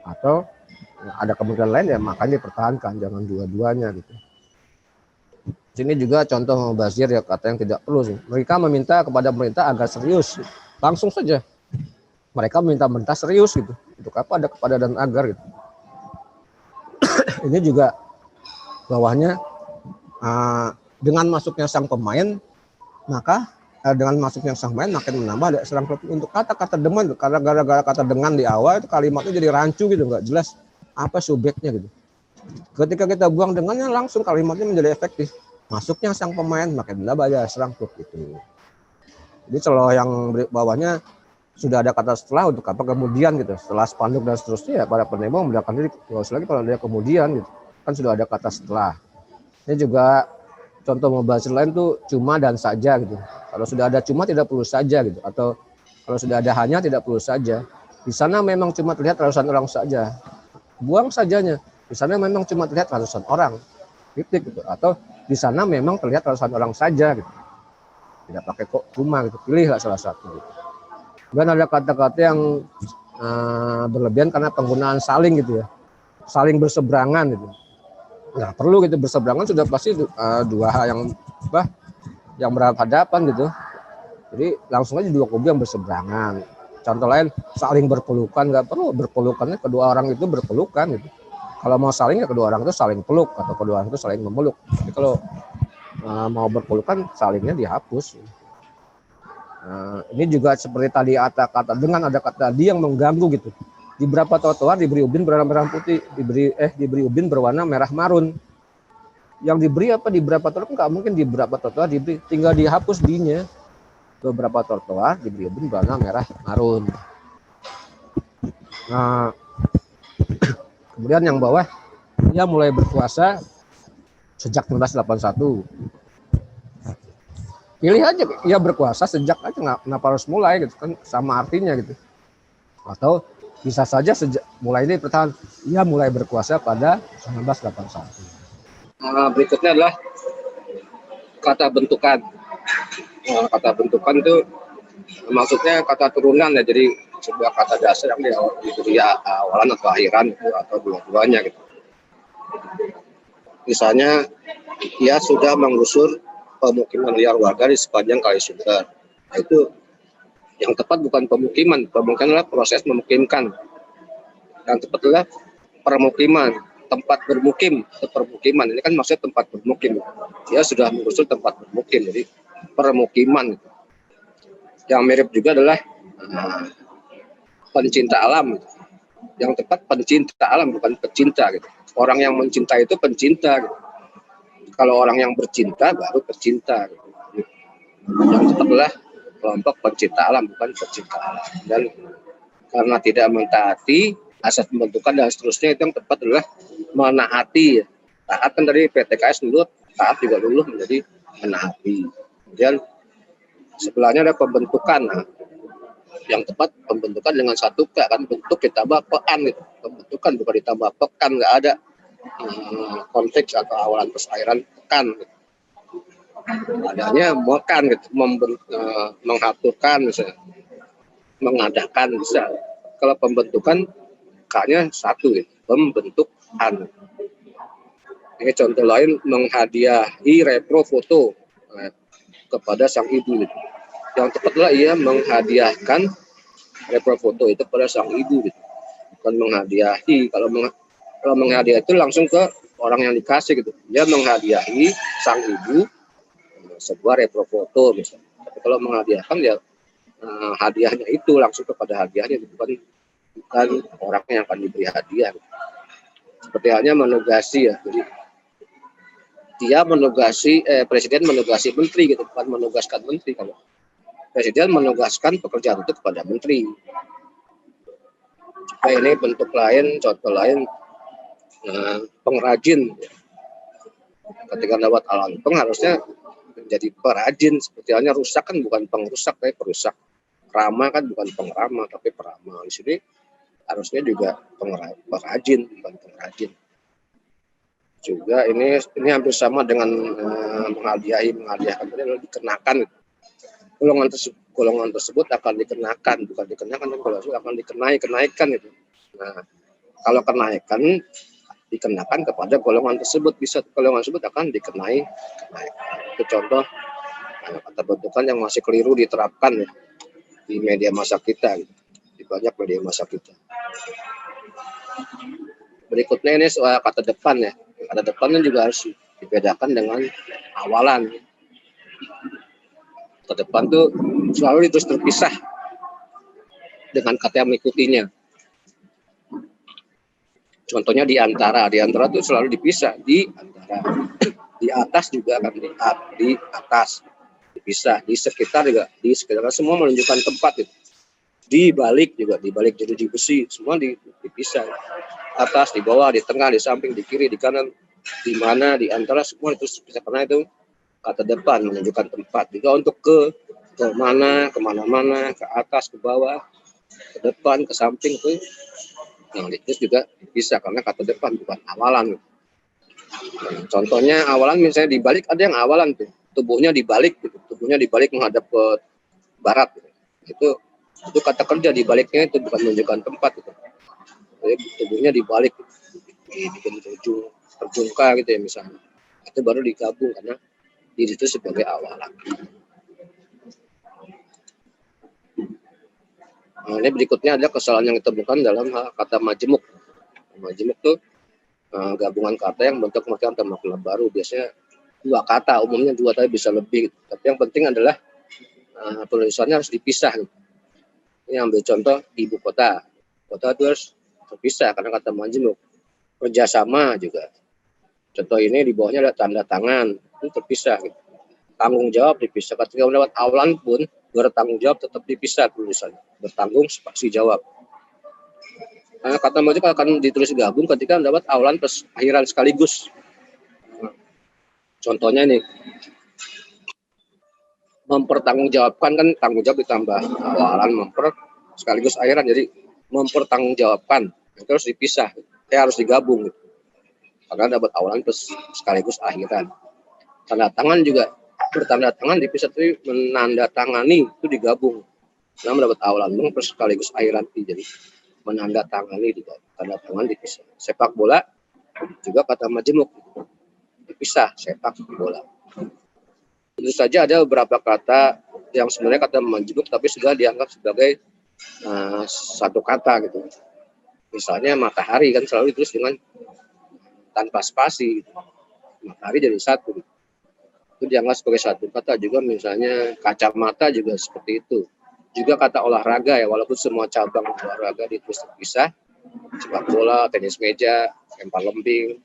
atau ada kemungkinan lain ya makanya dipertahankan, jangan dua-duanya gitu. Sini juga contoh mubazir ya, kata yang tidak perlu sih. Mereka meminta kepada pemerintah agar serius, langsung saja. Mereka meminta pemerintah serius gitu. Untuk apa ada kepada dan agar gitu. Ini juga bawahnya dengan masuknya sang pemain, maka dengan masuknya sang pemain makin menambah ada serang klub. Untuk kata-kata dengan, karena gara-gara kata dengan di awal itu kalimatnya jadi rancu gitu, nggak jelas apa subjeknya gitu. Ketika kita buang dengannya, langsung kalimatnya menjadi efektif. Masuknya sang pemain makin menambah ada serang klub itu. Jadi kalau yang bawahnya sudah ada kata setelah untuk apa kemudian gitu, setelah spanduk dan seterusnya ya para pendemo mendapatkan diri, nggak usah lagi kalau ada kemudian gitu, kan sudah ada kata setelah. Ini juga contoh membahas lain tuh cuma dan saja gitu. Kalau sudah ada cuma tidak perlu saja gitu, atau kalau sudah ada hanya tidak perlu saja. Di sana memang cuma terlihat ratusan orang saja, buang sajanya. Di sana memang cuma terlihat ratusan orang, titik gitu. Atau di sana memang terlihat ratusan orang saja gitu. Tidak pakai kok cuma gitu, pilihlah salah satu gitu. Dan ada kata-kata yang berlebihan karena penggunaan saling gitu ya, saling berseberangan gitu. Nah perlu gitu, berseberangan sudah pasti dua hal yang berhadapan gitu. Jadi langsung aja dua kubu yang berseberangan. Contoh lain, saling berpelukan, nggak perlu berpelukannya kedua orang itu berpelukan gitu. Kalau mau saling ya kedua orang itu saling peluk atau kedua orang itu saling memeluk. Tapi kalau mau berpelukan salingnya dihapus. Ini juga seperti tadi kata dengan ada kata di yang mengganggu gitu. Di beberapa trotoar diberi ubin berwarna merah putih, diberi ubin berwarna merah marun. Yang diberi apa di beberapa trotoar nggak mungkin di beberapa trotoar diberi, tinggal dihapus dinya. Beberapa trotoar diberi ubin berwarna merah marun. Nah, kemudian yang bawah ia mulai berkuasa sejak 1981. Pilih aja ia berkuasa sejak aja, kenapa harus mulai gitu kan, sama artinya gitu. Atau bisa saja sejak mulai ini bertahan, ia mulai berkuasa pada 1981. Berikutnya adalah kata bentukan. Kata bentukan itu maksudnya kata turunan ya, jadi sebuah kata dasar yang diberi awalan atau akhiran gitu, atau dua-duanya gitu. Misalnya, ia sudah menggusur pemukiman liar warga di sepanjang Kali Sunter. Itu yang tepat bukan pemukiman adalah proses memukimkan. Yang tepat adalah permukiman, tempat bermukim, permukiman. Ini kan maksudnya tempat bermukim. Dia sudah menggusur tempat bermukim, jadi permukiman. Yang mirip juga adalah pencinta alam. Yang tepat pencinta alam, bukan pecinta gitu. Orang yang mencinta itu pencinta gitu. Kalau orang yang bercinta baru pecinta gitu. Yang tepat adalah kelompok pencinta alam, bukan pecinta alam. Dan karena tidak mentaati asas pembentukan dan seterusnya, itu yang tepat adalah menaati. Taat kan dari PTKS dulu, taat juga dulu menjadi menaati. Kemudian sebelahnya ada pembentukan. Nah, yang tepat pembentukan dengan satu K kan, bentuk ditambah pekan gitu. Pembentukan bukan ditambah pekan, nggak ada konteks atau awalan terus akhiran pekan gitu. Adanya mekan gitu, mengaturkan misalnya, mengadakan bisa. Kalau pembentukan K-nya satu gitu, pembentukan. Ini contoh lain, menghadiahi repro foto kepada sang ibu gitu. Yang tepat adalah ia menghadiahkan repro foto itu pada sang ibu gitu. Bukan menghadiahi. Kalau menghadiah itu langsung ke orang yang dikasih gitu. Dia menghadiahi sang ibu sebuah repro foto misalnya. Tapi kalau menghadiahkan ya hadiahnya itu langsung kepada hadiahnya, bukan orang yang akan diberi hadiah. Seperti halnya menugasi ya. Jadi dia menugasi presiden menugasi menteri gitu, bukan menugaskan menteri. Kalau presiden menugaskan pekerjaan itu kepada menteri. Ini bentuk lain, contoh lain, pengrajin. Ketika lewat Alanteng harusnya menjadi perajin. Seperti halnya rusak kan bukan pengrusak, tapi perusak. Rama kan bukan pengrama, tapi perama. Di sini harusnya juga perajin, bukan pengrajin. Juga ini hampir sama dengan menghadiahkan tadi adalah dikenakan. Golongan tersebut akan dikenakan, bukan dikenakan, tapi kalau akan kenaikan itu. Nah, kalau kenaikan dikenakan kepada golongan tersebut, bisa golongan tersebut akan dikenai. Itu contoh kata bentukan yang masih keliru diterapkan ya, di media massa kita, gitu. Di banyak media massa kita. Berikutnya ini soal kata depan ya. Kata depan juga harus dibedakan dengan awalan. Kata depan tuh selalu terus terpisah dengan kata yang mengikutinya. Contohnya di antara tuh selalu dipisah di antara. Di atas juga akan di atas dipisah, di sekitar juga di sekitar, semua menunjukkan tempat gitu. Di balik juga, di balik jeruji besi semua dipisah. Atas, di bawah, di tengah, di samping, di kiri, di kanan, di mana, di antara, semua itu dipisah karena itu kata depan menunjukkan tempat. Juga untuk ke mana, kemana-mana, ke atas, ke bawah, ke depan, ke samping itu yang itu juga dipisah karena kata depan bukan awalan. Contohnya awalan misalnya di balik, ada yang awalan tuh tubuhnya dibalik gitu. Tubuhnya dibalik menghadap ke barat gitu. Itu kata kerja di baliknya itu bukan menunjukkan tempat gitu. Jadi tubuhnya dibalik gitu. Dibikin terjungkal gitu ya misalnya. Itu baru digabung karena diri itu sebagai awalan. Nah, ini berikutnya ada kesalahan yang ditemukan dalam kata majemuk. Majemuk itu gabungan kata yang bentuk pengertian atau makna baru. Biasanya 2 kata, umumnya 2 tapi bisa lebih. Tapi yang penting adalah tulisannya harus dipisah. Ini ambil contoh ibu kota. Kota itu harus terpisah karena kata majemuk. Kerjasama juga. Contoh ini di bawahnya ada tanda tangan, itu terpisah. Tanggung jawab dipisah. Ketika mendapat awalan pun bertanggung jawab tetap dipisah tulisannya. Bertanggung spasi jawab. Nah, kata majemuk akan ditulis gabung ketika mendapat awalan plus akhiran sekaligus. Contohnya nih, mempertanggungjawabkan kan tanggung jawab ditambah awalan sekaligus akhiran, jadi mempertanggungjawabkan itu harus dipisah, harus digabung gitu. Karena dapat awalan plus sekaligus akhiran. Tanda tangan juga bertanda tangan dipisah, tapi menandatangani itu digabung. Nah, mendapat awalan plus sekaligus akhiran, jadi menandatangani digabung. Tanda tangan dipisah. Sepak bola juga kata majemuk dipisah, sepak bola. Tentu saja ada beberapa kata yang sebenarnya kata majemuk tapi sudah dianggap sebagai satu kata gitu. Misalnya matahari kan selalu ditulis dengan tanpa spasi gitu. Matahari jadi satu gitu. Itu dianggap sebagai satu kata. Juga misalnya kacamata juga seperti itu. Juga kata olahraga ya, walaupun semua cabang olahraga ditulis terpisah, sepak bola, tenis meja, lempar lembing,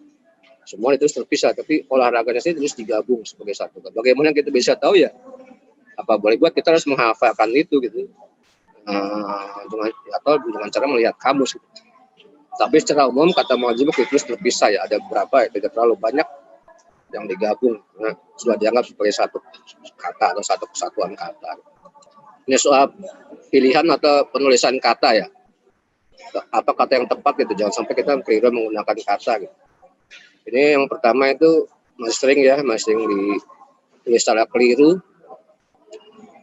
semua itu terpisah, tapi olahraganya sih terus digabung sebagai satu. Bagaimana kita bisa tahu ya? Apa boleh buat kita harus menghafalkan itu gitu, dengan cara melihat kamus. Gitu. Tapi secara umum kata majemuk itu terpisah ya. Ada beberapa ya, tidak terlalu banyak yang digabung. Nah, sudah dianggap sebagai satu kata atau satu kesatuan kata. Ini soal pilihan atau penulisan kata ya. Apa kata yang tepat gitu? Jangan sampai kita keliru menggunakan kata gitu. Ini yang pertama itu masih sering ditulis secara keliru.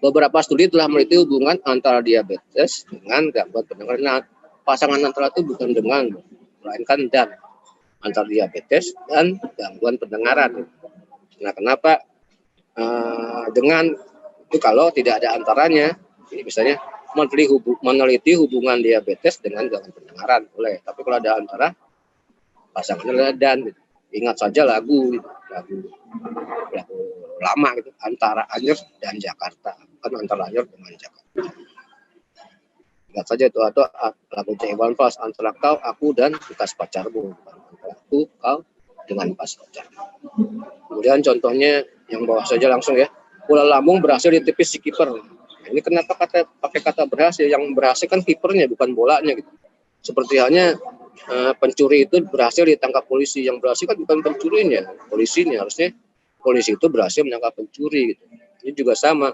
Beberapa studi telah meneliti hubungan antara diabetes dengan gangguan pendengaran. Nah, pasangan antara itu bukan dengan, melainkan dan. Antara diabetes dan gangguan pendengaran. Nah, kenapa dengan itu kalau tidak ada antaranya? Ini misalnya meneliti hubungan diabetes dengan gangguan pendengaran boleh. Tapi kalau ada antara, pasangannya adalah dan. Gitu. Ingat saja lagu lama gitu, Antara Anyer dan Jakarta, bukan Antara Anyer dengan Jakarta. Ingat saja itu, atau lagu Iwan Fals, antara kau, aku dan bekas pacarmu, bukan antara aku, kau dengan bekas pacarmu. Kemudian contohnya yang bawah saja langsung ya, bola lambung berhasil ditepis si kiper. Nah, ini kenapa pakai kata berhasil? Yang berhasil kan kipernya, bukan bolanya gitu. Seperti halnya pencuri itu berhasil ditangkap polisi, yang berhasil kan bukan pencurinya, polisinya. Harusnya polisi itu berhasil menangkap pencuri gitu. Ini juga sama,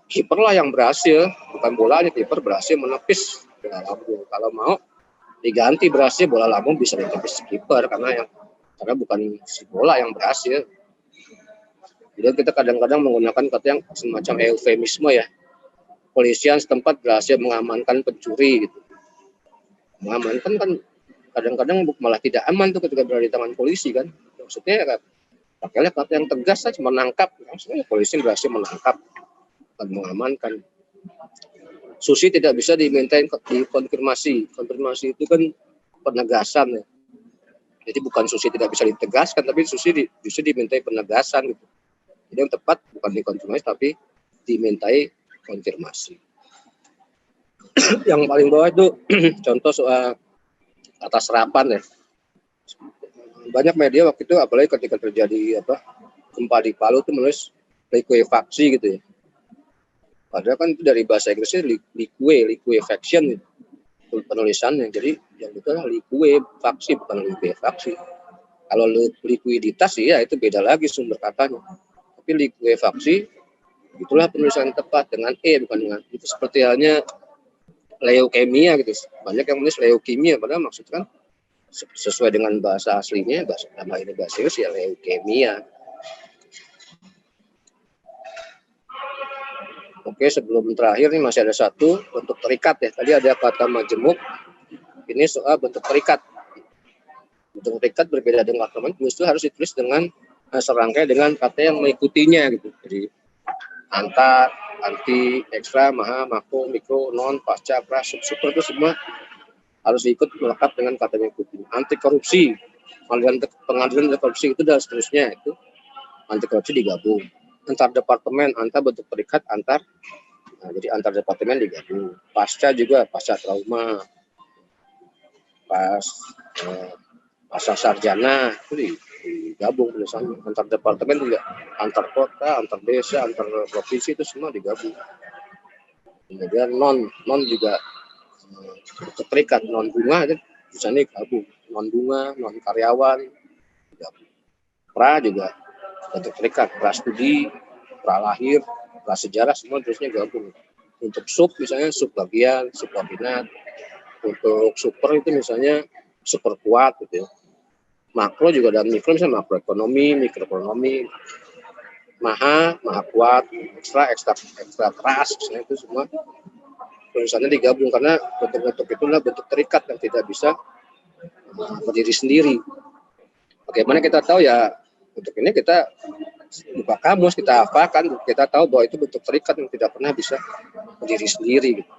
kiper lah yang berhasil, bukan bolanya. Kiper berhasil menepis bola lambung. Kalau mau diganti berhasil, bola lambung bisa ditepis kiper karena bukan si bola yang berhasil. Jadi kita kadang-kadang menggunakan kata yang semacam eufemisme ya. Polisian setempat berhasil mengamankan pencuri gitu. Mengamankan kan kadang-kadang malah tidak aman tuh ketika berada di tangan polisi kan. Maksudnya ya, pakailah kata yang tegas saja, menangkap. Maksudnya polisi berhasil menangkap dan mengamankan. Susi tidak bisa dimintain dikonfirmasi. Konfirmasi itu kan penegasan ya. Jadi bukan Susi tidak bisa ditegaskan, tapi Susi justru dimintai penegasan gitu. Jadi yang tepat bukan dikonfirmasi tapi dimintai konfirmasi. Yang paling bawah itu contoh soal atas serapan ya. Banyak media waktu itu apalagi ketika terjadi gempa di Palu itu menulis liquefaksi gitu ya. Padahal kan itu dari bahasa Inggrisnya liquefaction gitu. Penulisannya, jadi yang itu adalah liquefaksi bukan liquefaksi. Kalau likuiditas ya itu beda lagi sumber katanya. Tapi liquefaksi itulah penulisan yang tepat dengan bukan dengan itu, seperti halnya leukemia gitu. Banyak yang menulis leukemia padahal maksudnya kan sesuai dengan bahasa aslinya, nama ini bahasa Inggris ya leukemia. Oke, sebelum terakhir nih masih ada satu bentuk terikat ya. Tadi ada kata majemuk, ini soal bentuk terikat. Bentuk terikat berbeda dengan kata majemuk, itu harus ditulis dengan serangkai dengan kata yang mengikutinya gitu. Jadi antar, anti, ekstra, maha, mako, mikro, non, pasca, pra, super itu semua harus ikut melekat dengan kata yang mengikuti. Anti korupsi, pengadilan korupsi itu dan seterusnya itu anti korupsi digabung. Antar departemen, antar bentuk terikat antar, jadi antar departemen digabung. Pasca juga, pasca trauma, pasca sarjana itu digabung tulisannya. Antar departemen juga, antar kota, antar desa, antar provinsi itu semua digabung. Kemudian non juga bentuk terikat, non bunga itu tulisannya digabung. Non bunga, non karyawan digabung. Pra juga bentuk terikat, pra studi, pra lahir, pra sejarah semua terusnya gabung. Untuk sub misalnya sub bagian, subordinat. Untuk super itu misalnya super kuat gitu ya. Makro juga dan mikro misalnya makroekonomi, mikroekonomi. Maha kuat, ekstra keras misalnya itu semua tulisannya digabung karena bentuk-bentuk itulah bentuk terikat yang tidak bisa berdiri sendiri. Bagaimana kita tahu ya? Untuk ini kita buka kamus, kita hafalkan, kita tahu bahwa itu bentuk terikat yang tidak pernah bisa berdiri sendiri. Gitu.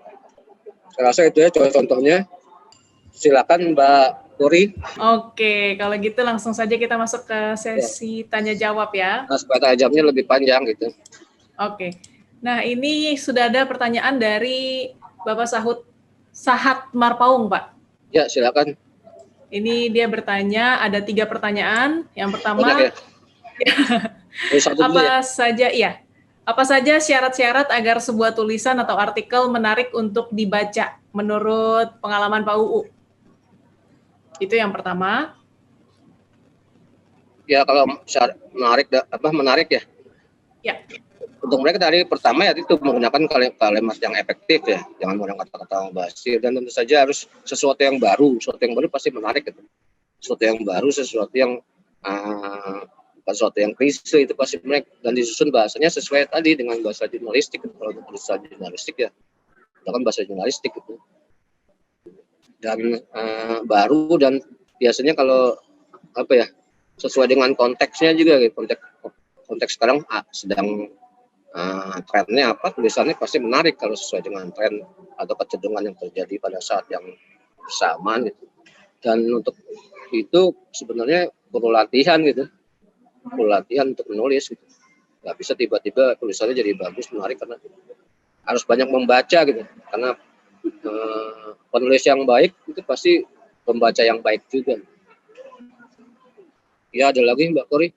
Saya rasa itu ya contohnya. Silakan Mbak Puri. Oke, kalau gitu langsung saja kita masuk ke sesi tanya jawab ya. Nah, supaya tanya jawabnya lebih panjang gitu. Oke, nah ini sudah ada pertanyaan dari Bapak Sahat Marpaung, Pak. Ya, silakan. Ini dia bertanya, ada 3 pertanyaan. Yang pertama, apa saja syarat-syarat agar sebuah tulisan atau artikel menarik untuk dibaca menurut pengalaman Pak UU? Itu yang pertama. Ya, kalau menarik ya. Ya. Untuk mereka dari pertama ya itu menggunakan kalimat yang efektif ya, jangan menggunakan kata-kata basi, dan tentu saja harus sesuatu yang baru pasti menarik gitu. Sesuatu yang baru, sesuatu yang bukan sesuatu yang klise itu pasti menarik, dan disusun bahasanya sesuai tadi dengan bahasa jurnalistik. Kalau untuk bahasa jurnalistik ya, itu kan bahasa jurnalistik gitu. Dan baru dan biasanya kalau sesuai dengan konteksnya juga gitu. Konteks sekarang sedang trennya apa, tulisannya pasti menarik kalau sesuai dengan tren atau kecenderungan yang terjadi pada saat yang bersamaan gitu. Dan untuk itu sebenarnya perlu latihan gitu, untuk menulis gitu. Nggak bisa tiba-tiba tulisannya jadi bagus, menarik, karena harus banyak membaca gitu. Karena penulis yang baik itu pasti pembaca yang baik juga. Ya, ada lagi Mbak Kori.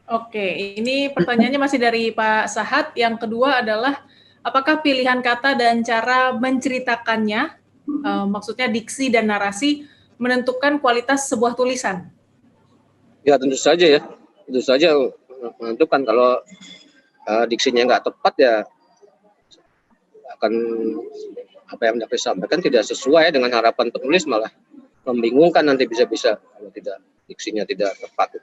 Oke, ini pertanyaannya masih dari Pak Sahat. Yang kedua adalah, apakah pilihan kata dan cara menceritakannya, maksudnya diksi dan narasi, menentukan kualitas sebuah tulisan? Ya, tentu saja ya. Tentu saja menentukan. Kalau diksinya nggak tepat ya akan apa yang hendak disampaikan tidak sesuai dengan harapan penulis, malah membingungkan nanti bisa-bisa kalau tidak diksinya tidak tepat.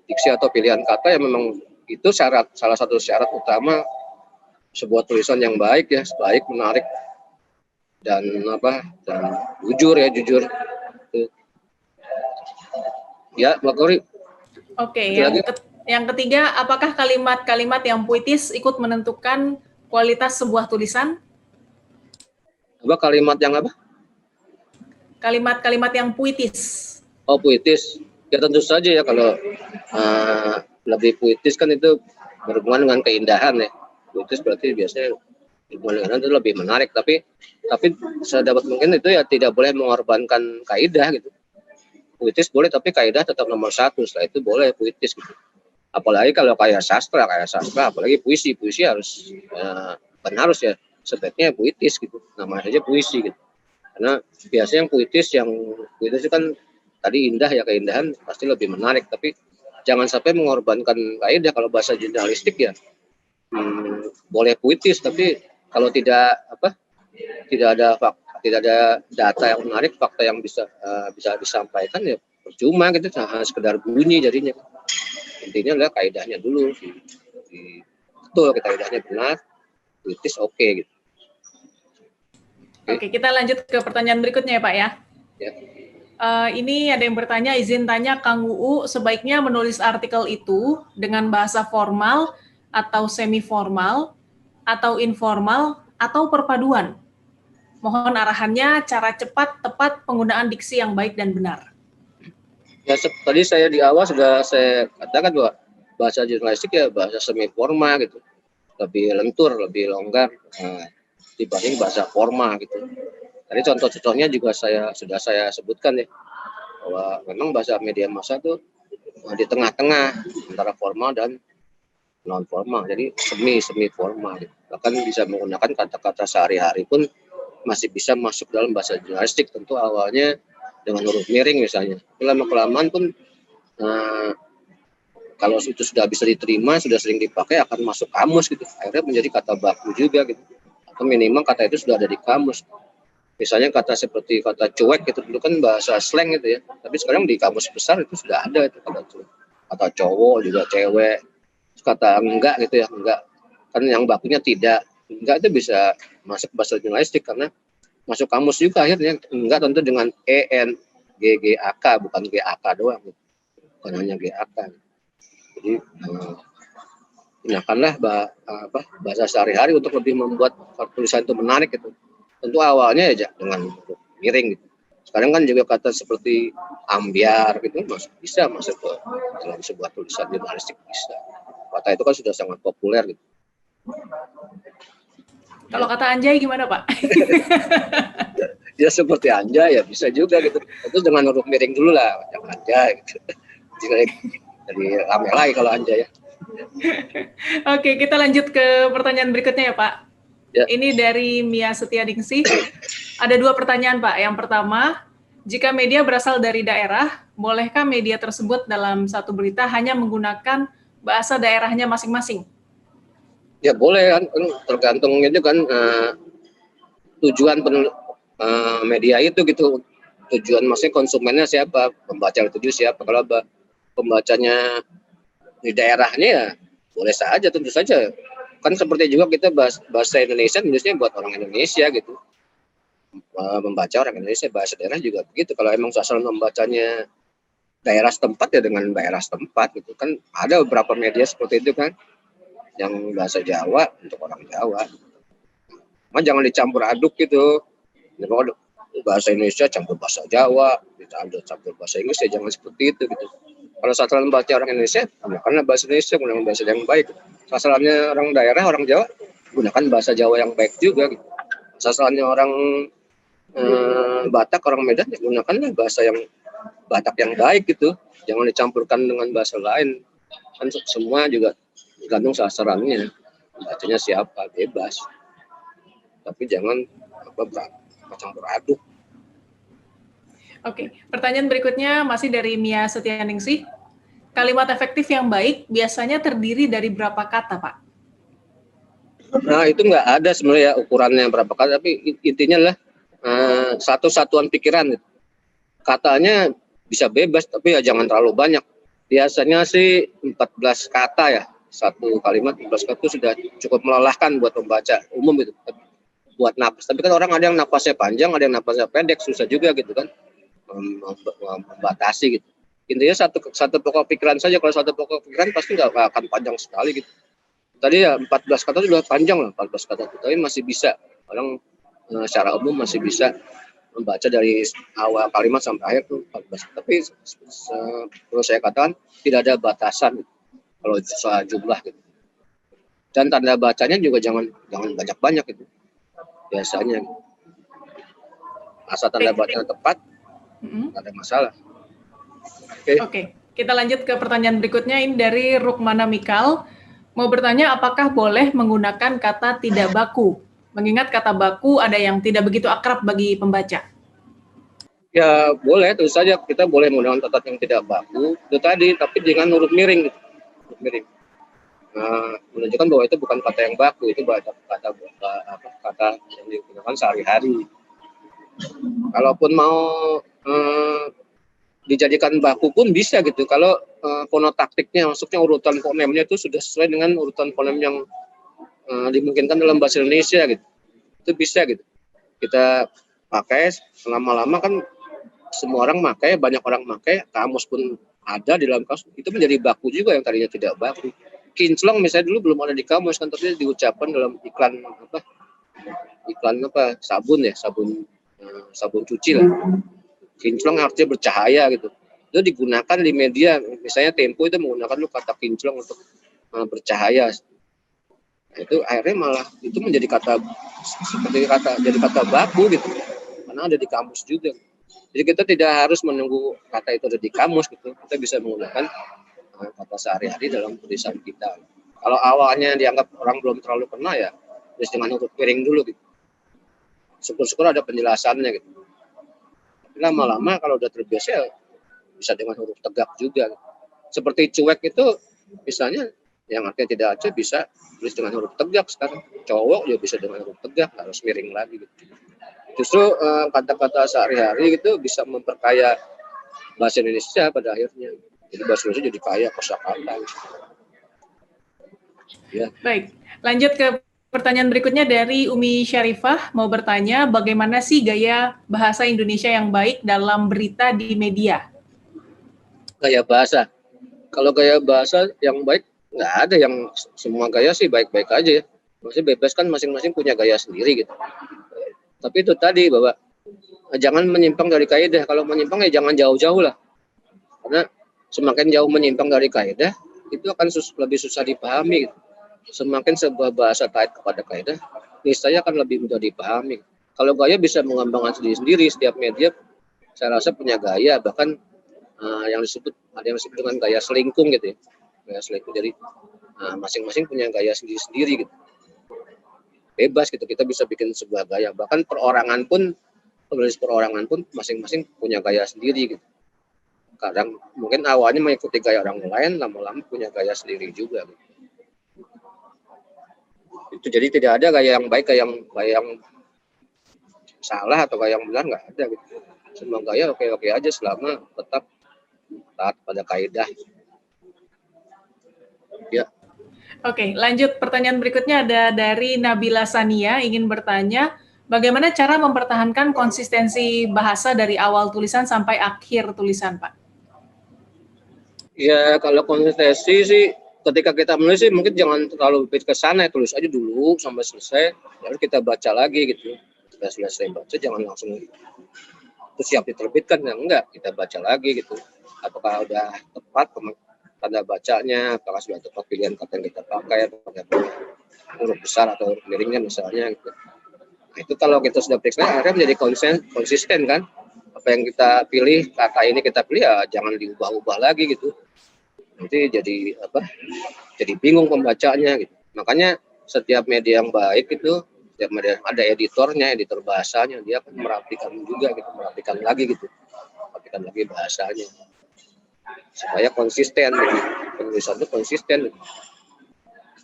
Diksi atau pilihan kata ya memang itu salah satu syarat utama sebuah tulisan yang baik ya, baik, menarik, dan jujur. Ya, Mbak Kori. Oke, yang ketiga, apakah kalimat-kalimat yang puitis ikut menentukan kualitas sebuah tulisan? Kalimat yang apa? Kalimat-kalimat yang puitis. Oh, puitis. Ya tentu saja ya, kalau lebih puitis kan itu berhubungan dengan keindahan ya. Puitis berarti biasanya berhubungan dengan itu lebih menarik, tapi sedapat mungkin itu ya tidak boleh mengorbankan kaidah gitu. Puitis boleh tapi kaidah tetap nomor satu, setelah itu boleh puitis gitu. Apalagi kalau kayak sastra apalagi puisi harus kan harus ya sebaiknya puitis gitu, namanya aja puisi gitu. Karena biasanya yang puitis itu kan tadi indah ya, keindahan pasti lebih menarik, tapi jangan sampai mengorbankan kaidah. Kalau bahasa jurnalistik ya boleh puitis, tapi kalau tidak ada data yang menarik, fakta yang bisa disampaikan ya percuma gitu, hanya sekedar bunyi jadinya. Intinya adalah kaidahnya dulu, betul kaidahnya benar, puitis oke gitu. Oke, kita lanjut ke pertanyaan berikutnya ya Pak ya. Ya. Ini ada yang bertanya, izin tanya Kang UU, sebaiknya menulis artikel itu dengan bahasa formal atau semi formal atau informal atau perpaduan? Mohon arahannya, cara cepat, tepat, penggunaan diksi yang baik dan benar. Ya, tadi saya di awal sudah saya katakan bahwa bahasa jurnalistik ya bahasa semi formal gitu, lebih lentur, lebih longgar dibanding bahasa formal gitu. Tadi contoh-contohnya juga sudah saya sebutkan ya, bahwa memang bahasa media massa itu di tengah-tengah antara formal dan non formal, jadi semi formal gitu. Bahkan bisa menggunakan kata-kata sehari-hari pun masih bisa masuk dalam bahasa jurnalistik. Tentu awalnya dengan huruf miring misalnya, lama-kelamaan pun kalau itu sudah bisa diterima, sudah sering dipakai, akan masuk kamus gitu, akhirnya menjadi kata baku juga gitu, atau minimal kata itu sudah ada di kamus. Misalnya kata seperti kata cuek gitu, dulu kan bahasa slang gitu ya, tapi sekarang di kamus besar itu sudah ada itu kata cuek. Kata cowok juga cewek, kata enggak gitu ya, enggak kan yang bakunya tidak, enggak itu bisa masuk bahasa jurnalistik karena masuk kamus juga akhirnya. Enggak tentu dengan en, ggak, bukan gak doang, bukan hanya gak. Jadi gunakanlah bahasa sehari-hari untuk lebih membuat tulisan itu menarik gitu. Tentu awalnya ya dengan miring gitu. Sekarang kan juga kata seperti ambiar gitu bisa masuk ke dalam sebuah tulisan jurnalistik, bisa. Kata itu kan sudah sangat populer gitu. Kalau kata anjay gimana Pak? Ya seperti anjay ya bisa juga gitu. Itu dengan huruf miring dulu lah, jangan anjay gitu. Jadi rame lagi kalau anjay ya. Oke, kita lanjut ke pertanyaan berikutnya ya Pak. Ya. Ini dari Mia Setianingsih. Ada 2 pertanyaan Pak. Yang pertama, jika media berasal dari daerah, bolehkah media tersebut dalam satu berita hanya menggunakan bahasa daerahnya masing-masing? Ya boleh kan, tergantung itu kan tujuan media itu gitu. Tujuan maksudnya konsumennya siapa, pembaca yang tuju siapa. Kalau pembacanya di daerahnya ya boleh saja, tentu saja. Kan seperti juga kita bahasa Indonesia nulisnya buat orang Indonesia gitu. Membaca orang Indonesia, bahasa daerah juga begitu. Kalau emang sasaran membacanya daerah setempat ya dengan daerah setempat gitu kan. Ada beberapa media seperti itu kan, yang bahasa Jawa untuk orang Jawa. Jangan dicampur aduk gitu. Bahasa Indonesia campur bahasa Jawa, campur bahasa Inggris ya jangan seperti itu gitu. Kalau sasaran baca orang Indonesia, gunakanlah bahasa Indonesia, gunakan bahasa yang baik. Sasarannya orang daerah, orang Jawa, gunakan bahasa Jawa yang baik juga gitu. Sasarannya orang Batak, orang Medan, ya gunakanlah bahasa yang Batak yang baik gitu. Jangan dicampurkan dengan bahasa lain. Kan semua juga tergantung sasarannya, bacanya siapa, bebas. Tapi jangan campur aduk. Oke, pertanyaan berikutnya masih dari Mia Setianingsih. Kalimat efektif yang baik biasanya terdiri dari berapa kata, Pak? Nah, itu nggak ada sebenarnya ukurannya berapa kata, tapi intinya lah satu satuan pikiran. Katanya bisa bebas, tapi ya jangan terlalu banyak. Biasanya sih 14 kata ya. Satu kalimat 14 kata itu sudah cukup melelahkan buat pembaca umum gitu. Buat napas. Tapi kan orang ada yang napasnya panjang, ada yang napasnya pendek, susah juga gitu kan. Membatasi gitu. Intinya satu pokok pikiran saja. Kalau satu pokok pikiran pasti nggak akan panjang sekali gitu. Tadi ya 14 kata sudah panjang lah, 14 kata itu, tapi masih bisa. Orang secara umum masih bisa membaca dari awal kalimat sampai akhir tuh 14. Tapi perlu saya katakan tidak ada batasan kalau soal jumlah gitu. Dan tanda bacanya juga jangan banyak-banyak gitu. Biasanya gitu. Asal tanda bacanya tepat, nggak ada masalah. Oke, kita lanjut ke pertanyaan berikutnya. Ini dari Rukmana Mikal. Mau bertanya apakah boleh menggunakan kata tidak baku? Mengingat kata baku ada yang tidak begitu akrab bagi pembaca. Ya boleh, tentu saja kita boleh menggunakan kata yang tidak baku. Itu tadi, tapi dengan huruf miring. Gitu. Huruf miring. Menunjukkan bahwa itu bukan kata yang baku, itu kata yang digunakan sehari-hari. Kalaupun mau dijadikan baku pun bisa gitu. Kalau fonotaktiknya, maksudnya urutan fonemnya itu sudah sesuai dengan urutan fonem yang dimungkinkan dalam bahasa Indonesia gitu. Itu bisa gitu. Kita pakai lama-lama kan semua orang pakai, banyak orang pakai, kamus pun ada di dalam kamus. Itu menjadi baku juga yang tadinya tidak baku. Kinclong misalnya dulu belum ada di kamus kan, tapi diucapkan dalam iklan sabun ya, sabun cuci lah. Kinclong artinya bercahaya gitu. Itu digunakan di media, misalnya Tempo itu menggunakan kata kinclong untuk bercahaya. Nah, itu akhirnya malah itu menjadi jadi kata baku gitu, karena ada di kamus juga. Jadi kita tidak harus menunggu kata itu ada di kamus gitu, kita bisa menggunakan kata sehari-hari dalam tulisan kita. Kalau awalnya dianggap orang belum terlalu kenal ya, terus dengan huruf miring dulu gitu. Syukur-syukur ada penjelasannya gitu. Tapi lama-lama kalau udah terbiasa ya bisa dengan huruf tegak juga. Seperti cuek itu misalnya yang artinya tidak ada bisa tulis dengan huruf tegak sekarang. Cowok juga bisa dengan huruf tegak, harus miring lagi gitu. Justru kata-kata sehari-hari gitu bisa memperkaya bahasa Indonesia pada akhirnya. Jadi bahasa Indonesia jadi kaya kosakata. Ya. Baik, lanjut ke pertanyaan berikutnya dari Umi Syarifah. Mau bertanya bagaimana sih gaya bahasa Indonesia yang baik dalam berita di media? Gaya bahasa. Kalau gaya bahasa yang baik nggak ada, yang semua gaya sih baik-baik aja ya. Maksudnya bebas kan, masing-masing punya gaya sendiri gitu. Tapi itu tadi bahwa jangan menyimpang dari kaidah. Kalau menyimpang ya jangan jauh-jauh lah. Karena semakin jauh menyimpang dari kaidah, itu akan lebih susah dipahami. Gitu. Semakin sebuah bahasa taat kepada kaidah, niscaya akan lebih mudah dipahami. Kalau gaya bisa mengembangkan sendiri-sendiri, setiap media saya rasa punya gaya. Bahkan ada yang disebut dengan gaya selingkung gitu ya. Gaya selingkung, jadi masing-masing punya gaya sendiri-sendiri gitu. Bebas gitu, kita bisa bikin sebuah gaya. Bahkan perorangan pun, penulis perorangan pun masing-masing punya gaya sendiri gitu. Kadang mungkin awalnya mengikuti gaya orang lain, lama-lama punya gaya sendiri juga gitu. Itu jadi tidak ada gaya yang baik, gaya yang salah atau gaya yang benar, nggak ada gitu. Semua gaya oke-oke aja selama tetap taat pada kaidah. Ya. Oke, lanjut pertanyaan berikutnya ada dari Nabila Sania, ingin bertanya bagaimana cara mempertahankan konsistensi bahasa dari awal tulisan sampai akhir tulisan, Pak? Ya kalau konsistensi sih ketika kita menulis sih mungkin jangan terlalu ke sana, tulis aja dulu sampai selesai, lalu kita baca lagi gitu. Kita selesai baca jangan langsung itu siap diterbitkan, ya enggak, kita baca lagi gitu. Apakah udah tepat tanda bacanya, apakah sudah tepat pilihan kata yang kita pakai, apakah huruf besar atau huruf miringnya misalnya gitu. Nah, itu kalau kita sudah periksa akhirnya menjadi konsisten kan. Apa yang kita pilih, kata ini kita pilih ya jangan diubah-ubah lagi gitu. Nanti jadi bingung pembacanya gitu. Makanya setiap media yang baik itu, setiap media ada editornya, editor bahasanya, dia akan merapikan juga gitu, merapikan lagi bahasanya supaya konsisten gitu. Penulisan itu konsisten gitu.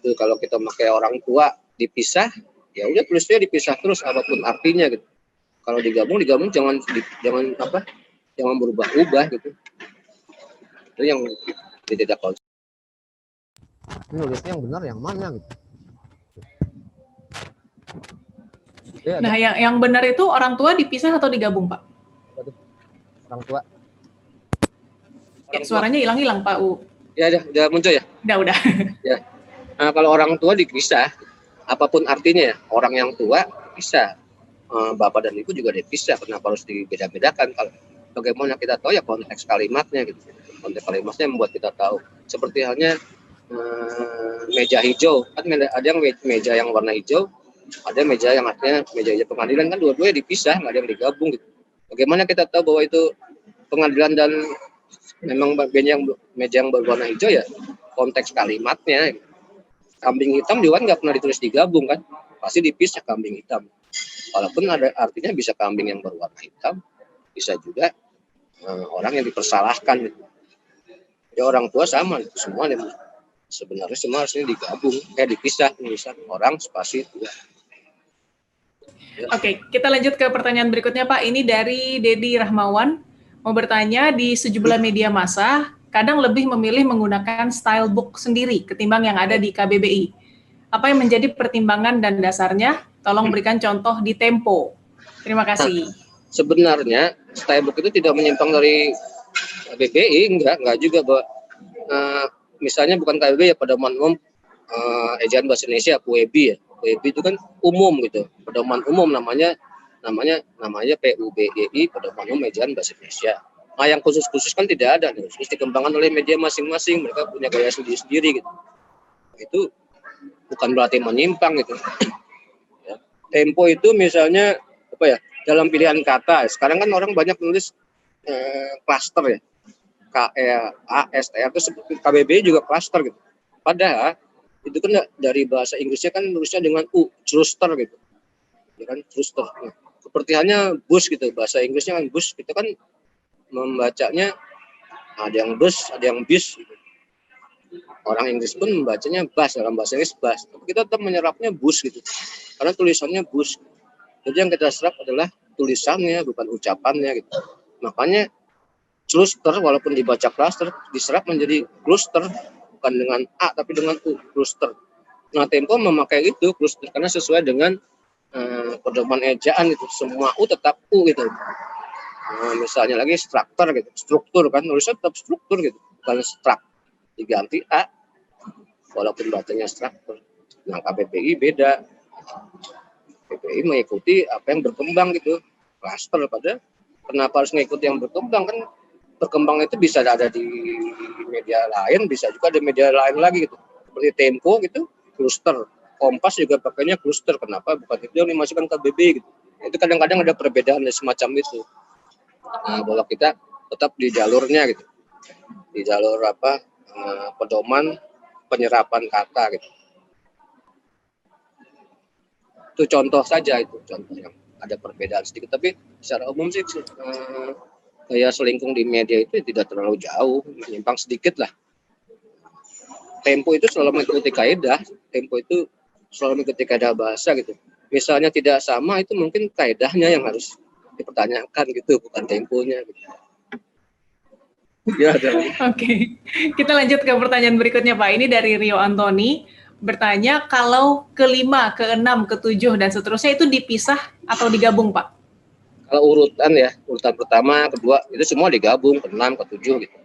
Itu kalau kita pakai orang tua dipisah, ya udah tulisnya dipisah terus apapun artinya gitu. Kalau digabung jangan berubah-ubah gitu. Itu yang tidak konsisten. Nulisnya yang benar yang mana gitu. Nah, yang benar itu orang tua dipisah atau digabung, Pak? Orang tua. Ya, suaranya hilang-hilang, Pak U. Ya, udah muncul ya? Udah. Ya. Nah, kalau orang tua dipisah, apapun artinya ya, orang yang tua bisa. bapak dan ibu juga dipisah. Kenapa harus dibeda-bedakan? Kalau bagaimana kita tahu ya konteks kalimatnya gitu. Konteks kalimatnya membuat kita tahu. Seperti halnya meja hijau, kan ada yang meja yang warna hijau, ada meja yang artinya meja hijau pengadilan, kan dua-duanya dipisah, nggak ada yang digabung gitu. Bagaimana kita tahu bahwa itu pengadilan dan memang meja yang berwarna hijau ya konteks kalimatnya. Kambing hitam juga nggak pernah ditulis digabung kan, pasti dipisah kambing hitam. Walaupun ada artinya bisa kambing yang berwarna hitam, bisa juga orang yang dipersalahkan gitu. Ya orang tua sama itu semua sebenarnya semua harusnya digabung, dipisah, misalnya orang spasi dua. Oke, kita lanjut ke pertanyaan berikutnya Pak. Ini dari Dedi Rahmawan, mau bertanya, di sejumlah media massa kadang lebih memilih menggunakan style book sendiri ketimbang yang ada di KBBI. Apa yang menjadi pertimbangan dan dasarnya? Tolong berikan contoh di Tempo. Terima kasih. Sebenarnya style book itu tidak menyimpang dari KBBI, enggak juga bahwa misalnya bukan KBBI ya, pedoman umum ejaan bahasa Indonesia PUEBI ya. PUEBI itu kan umum gitu, pedoman umum namanya PUBEI, pedoman umum ejaan bahasa Indonesia. Nah yang khusus kan tidak ada, terus dikembangkan oleh media masing-masing, mereka punya gaya sendiri-sendiri gitu. Itu bukan berarti menyimpang gitu. Ya. Tempo itu misalnya apa ya, dalam pilihan kata, sekarang kan orang banyak nulis klaster ya, KASTR itu seperti KBBI juga klaster gitu. Padahal itu kan dari bahasa Inggrisnya kan nulisnya dengan U, cluster gitu. Ya kan, cluster. Nah, seperti halnya bus gitu, bahasa Inggrisnya kan bus, kita kan membacanya ada yang bus, ada yang bis gitu. Orang Inggris pun membacanya bus, dalam bahasa Inggris bus. Tapi kita tetap menyerapnya bus gitu. Karena tulisannya bus. Jadi yang kita serap adalah tulisannya, bukan ucapannya gitu. Makanya cluster walaupun dibaca cluster diserap menjadi cluster, bukan dengan A tapi dengan U, cluster. Nah Tempo memakai itu cluster karena sesuai dengan pedoman ejaan itu, semua U tetap U gitu. Misalnya lagi struktur gitu, struktur kan nulisnya tetap struktur gitu, bukan strak, diganti A walaupun bacanya struktur. Nah KBBI beda, KBBI mengikuti apa yang berkembang gitu, cluster. Pada kenapa harus mengikuti yang berkembang? Kan berkembang itu bisa ada di media lain, bisa juga ada media lain lagi gitu. Seperti Tempo gitu, cluster. Kompas juga pakainya cluster. Kenapa? Bukan itu yang dimasukkan ke KBBI gitu. Itu kadang-kadang ada perbedaan semacam itu. Nah, bahwa kita tetap di jalurnya gitu. Di jalur pedoman penyerapan kata gitu. Itu contoh saja, itu contoh yang ada perbedaan sedikit, tapi secara umum sih kayak selingkung di media itu tidak terlalu jauh, menyimpang sedikit lah. Tempo itu selalu mengikuti kaidah, Tempo itu selalu mengikuti kaidah bahasa gitu. Misalnya tidak sama, itu mungkin kaidahnya yang harus dipertanyakan gitu, bukan temponya gitu. Ya, Oke, kita lanjut ke pertanyaan berikutnya Pak. Ini dari Rio Antoni, bertanya kalau ke-5, ke-6, ke-7 dan seterusnya itu dipisah atau digabung Pak? Kalau urutan ya, urutan pertama, kedua itu semua digabung, ke-6, ke-7 gitu.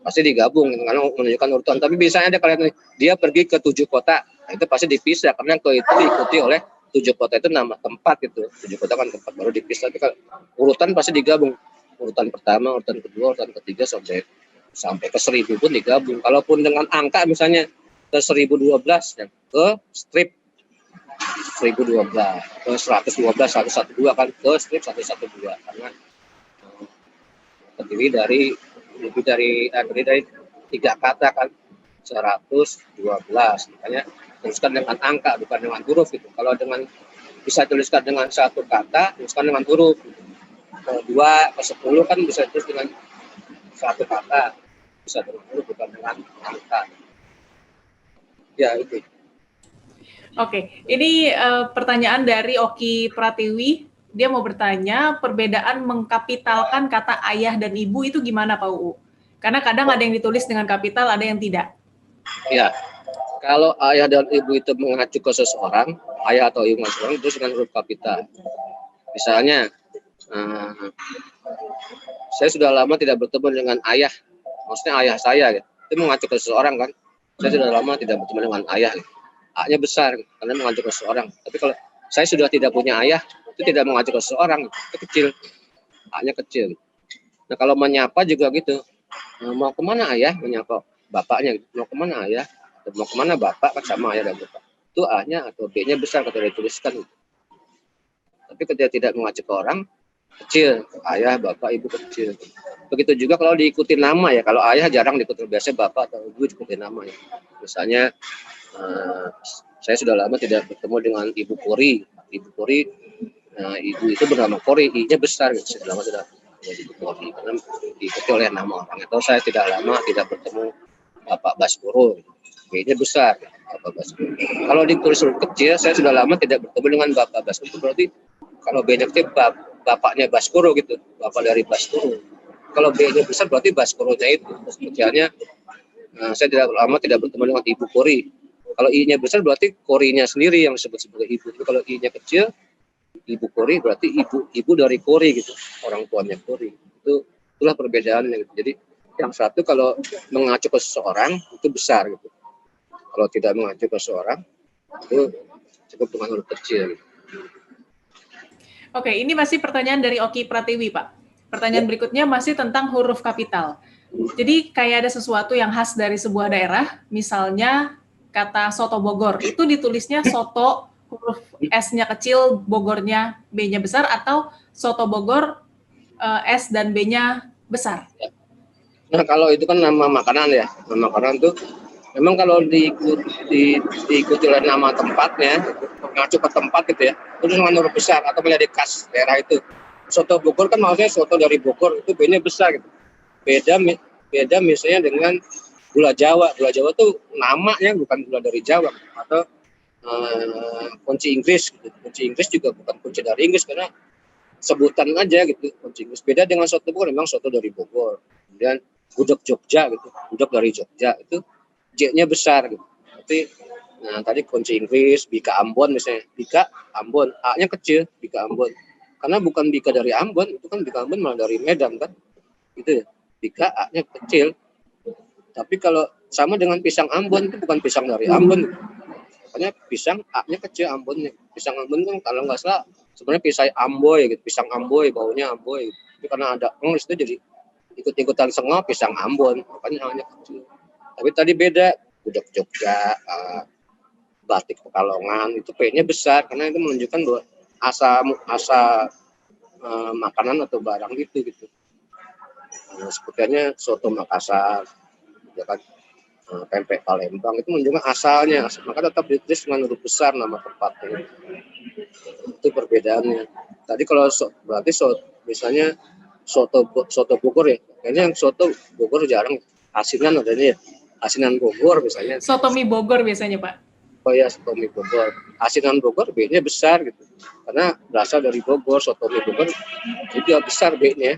Pasti digabung karena menunjukkan urutan. Tapi biasanya ada kalian dia pergi ke 7 kota, nah, itu pasti dipisah karena ke itu diikuti oleh 7 kota itu nama tempat gitu. 7 kota kan tempat, baru dipisah. Tapi kalau urutan pasti digabung. Urutan pertama, urutan kedua, urutan ketiga sampai ke 1000 pun digabung. Kalaupun dengan angka misalnya ke 1012 ya, ke strip 1012, ke 112, 112 kan ke strip 112 karena terdiri dari lebih dari 3 kata kan, 112. Makanya tuliskan dengan angka bukan dengan huruf gitu. Kalau bisa tuliskan dengan satu kata, tuliskan dengan huruf. Ke 2, ke 10 kan bisa tulis dengan satu kata, bisa dengan huruf bukan dengan angka. Ya itu. Oke, ini pertanyaan dari Oki Pratiwi. Dia mau bertanya, perbedaan mengkapitalkan kata ayah dan ibu itu gimana Pak UU? Karena kadang ada yang ditulis dengan kapital, ada yang tidak. Ya, kalau ayah dan ibu itu mengacu ke seseorang, ayah atau ibu seseorang itu dengan huruf kapital. Misalnya, saya sudah lama tidak bertemu dengan ayah, maksudnya ayah saya, gitu. Itu mengacu ke seseorang kan. Saya sudah lama tidak bertemu dengan ayah, gitu. A-nya besar, karena mengacu ke seseorang. Tapi kalau saya sudah tidak punya ayah, itu tidak mengacu ke seseorang, itu kecil, A-nya kecil. Nah kalau menyapa juga gitu, mau kemana ayah, menyapa bapaknya, mau kemana ayah, mau kemana bapak, kan sama ayah dan bapak. Itu A-nya atau B-nya besar ketika dituliskan. Tapi ketika tidak mengacu ke orang, kecil, ayah, bapak, ibu kecil. Begitu juga kalau diikuti nama ya, kalau ayah jarang diikuti, biasanya bapak atau ibu diikuti nama ya. Misalnya, saya sudah lama tidak bertemu dengan Ibu Kori. Ibu Kori, ibu itu bernama Kori, I-nya besar gitu. Sudah lama tidak Ibu Kori, karena diikuti oleh nama orang. Atau saya tidak lama tidak bertemu Bapak Baskoro, B-nya besar, Bapak Baskoro. Kalau ditulis huruf kecil, saya sudah lama tidak bertemu dengan Bapak Baskoro, itu berarti kalau B-nya kecil, bapaknya Baskoro gitu, bapak dari Baskoro. Kalau B-nya besar berarti Baskoronya itu. Kecilnya, saya tidak lama tidak bertemu dengan Ibu Kori. Kalau I-nya besar berarti Korinya sendiri yang disebut sebagai ibu. Jadi kalau I-nya kecil, Ibu Kori berarti ibu dari Kori gitu, orang tuanya Kori. Itulah perbedaannya gitu. Jadi yang satu kalau mengacu ke seseorang itu besar gitu. Kalau tidak mengacu ke seseorang itu cukup dengan huruf kecil. Gitu. Oke, ini masih pertanyaan dari Oki Pratiwi, Pak. Pertanyaan berikutnya masih tentang huruf kapital. Jadi kayak ada sesuatu yang khas dari sebuah daerah, misalnya kata soto Bogor, itu ditulisnya soto, huruf S-nya kecil, Bogornya B-nya besar, atau soto Bogor, S dan B-nya besar? Nah kalau itu kan nama makanan ya, nama makanan itu memang kalau diikuti oleh nama tempatnya, mengacu ke tempat gitu ya, itu dengan huruf besar atau menjadi khas daerah itu. Soto Bogor kan maksudnya soto dari Bogor, itu B-nya besar gitu. Beda misalnya dengan gula Jawa. Gula Jawa tuh namanya bukan gula dari Jawa, atau kunci Inggris gitu. Kunci Inggris juga bukan kunci dari Inggris karena sebutan aja gitu, kunci Inggris. Beda dengan soto Bogor, memang soto dari Bogor. Kemudian gudeg Jogja gitu, gudeg dari Jogja itu J-nya besar gitu. Tapi tadi kunci Inggris, Bika Ambon misalnya, Bika Ambon, A-nya kecil, Bika Ambon. Karena bukan Bika dari Ambon, itu kan Bika Ambon malah dari Medan kan. Itu ya. Bika A-nya kecil. Tapi kalau sama dengan pisang Ambon, itu bukan pisang dari Ambon. Makanya pisang A-nya kecil, Ambonnya. Pisang Ambon kan kalau nggak salah sebenarnya pisang Amboy gitu, pisang Amboy, baunya Amboy. Gitu. Tapi karena ada itu jadi ikut-ikutan sengok pisang Ambon, makanya A-nya kecil. Tapi tadi beda, gudeg Jogja, batik Pekalongan, itu P-nya besar karena itu menunjukkan bahwa asa makanan atau barang gitu. Sepertinya soto Makassar, ya kan, pempek Palembang itu menunjukkan asalnya, maka tetap ditulis dengan huruf besar nama tempatnya. Itu perbedaannya. Tadi kalau berarti misalnya soto Bogor ya, kayaknya yang soto Bogor jarang, asinan adanya ya, asinan Bogor misalnya. Soto mie Bogor biasanya, Pak. Oh ya, soto mie Bogor. Asinan Bogor B-nya besar gitu. Karena berasal dari Bogor, soto mie Bogor juga besar B-nya.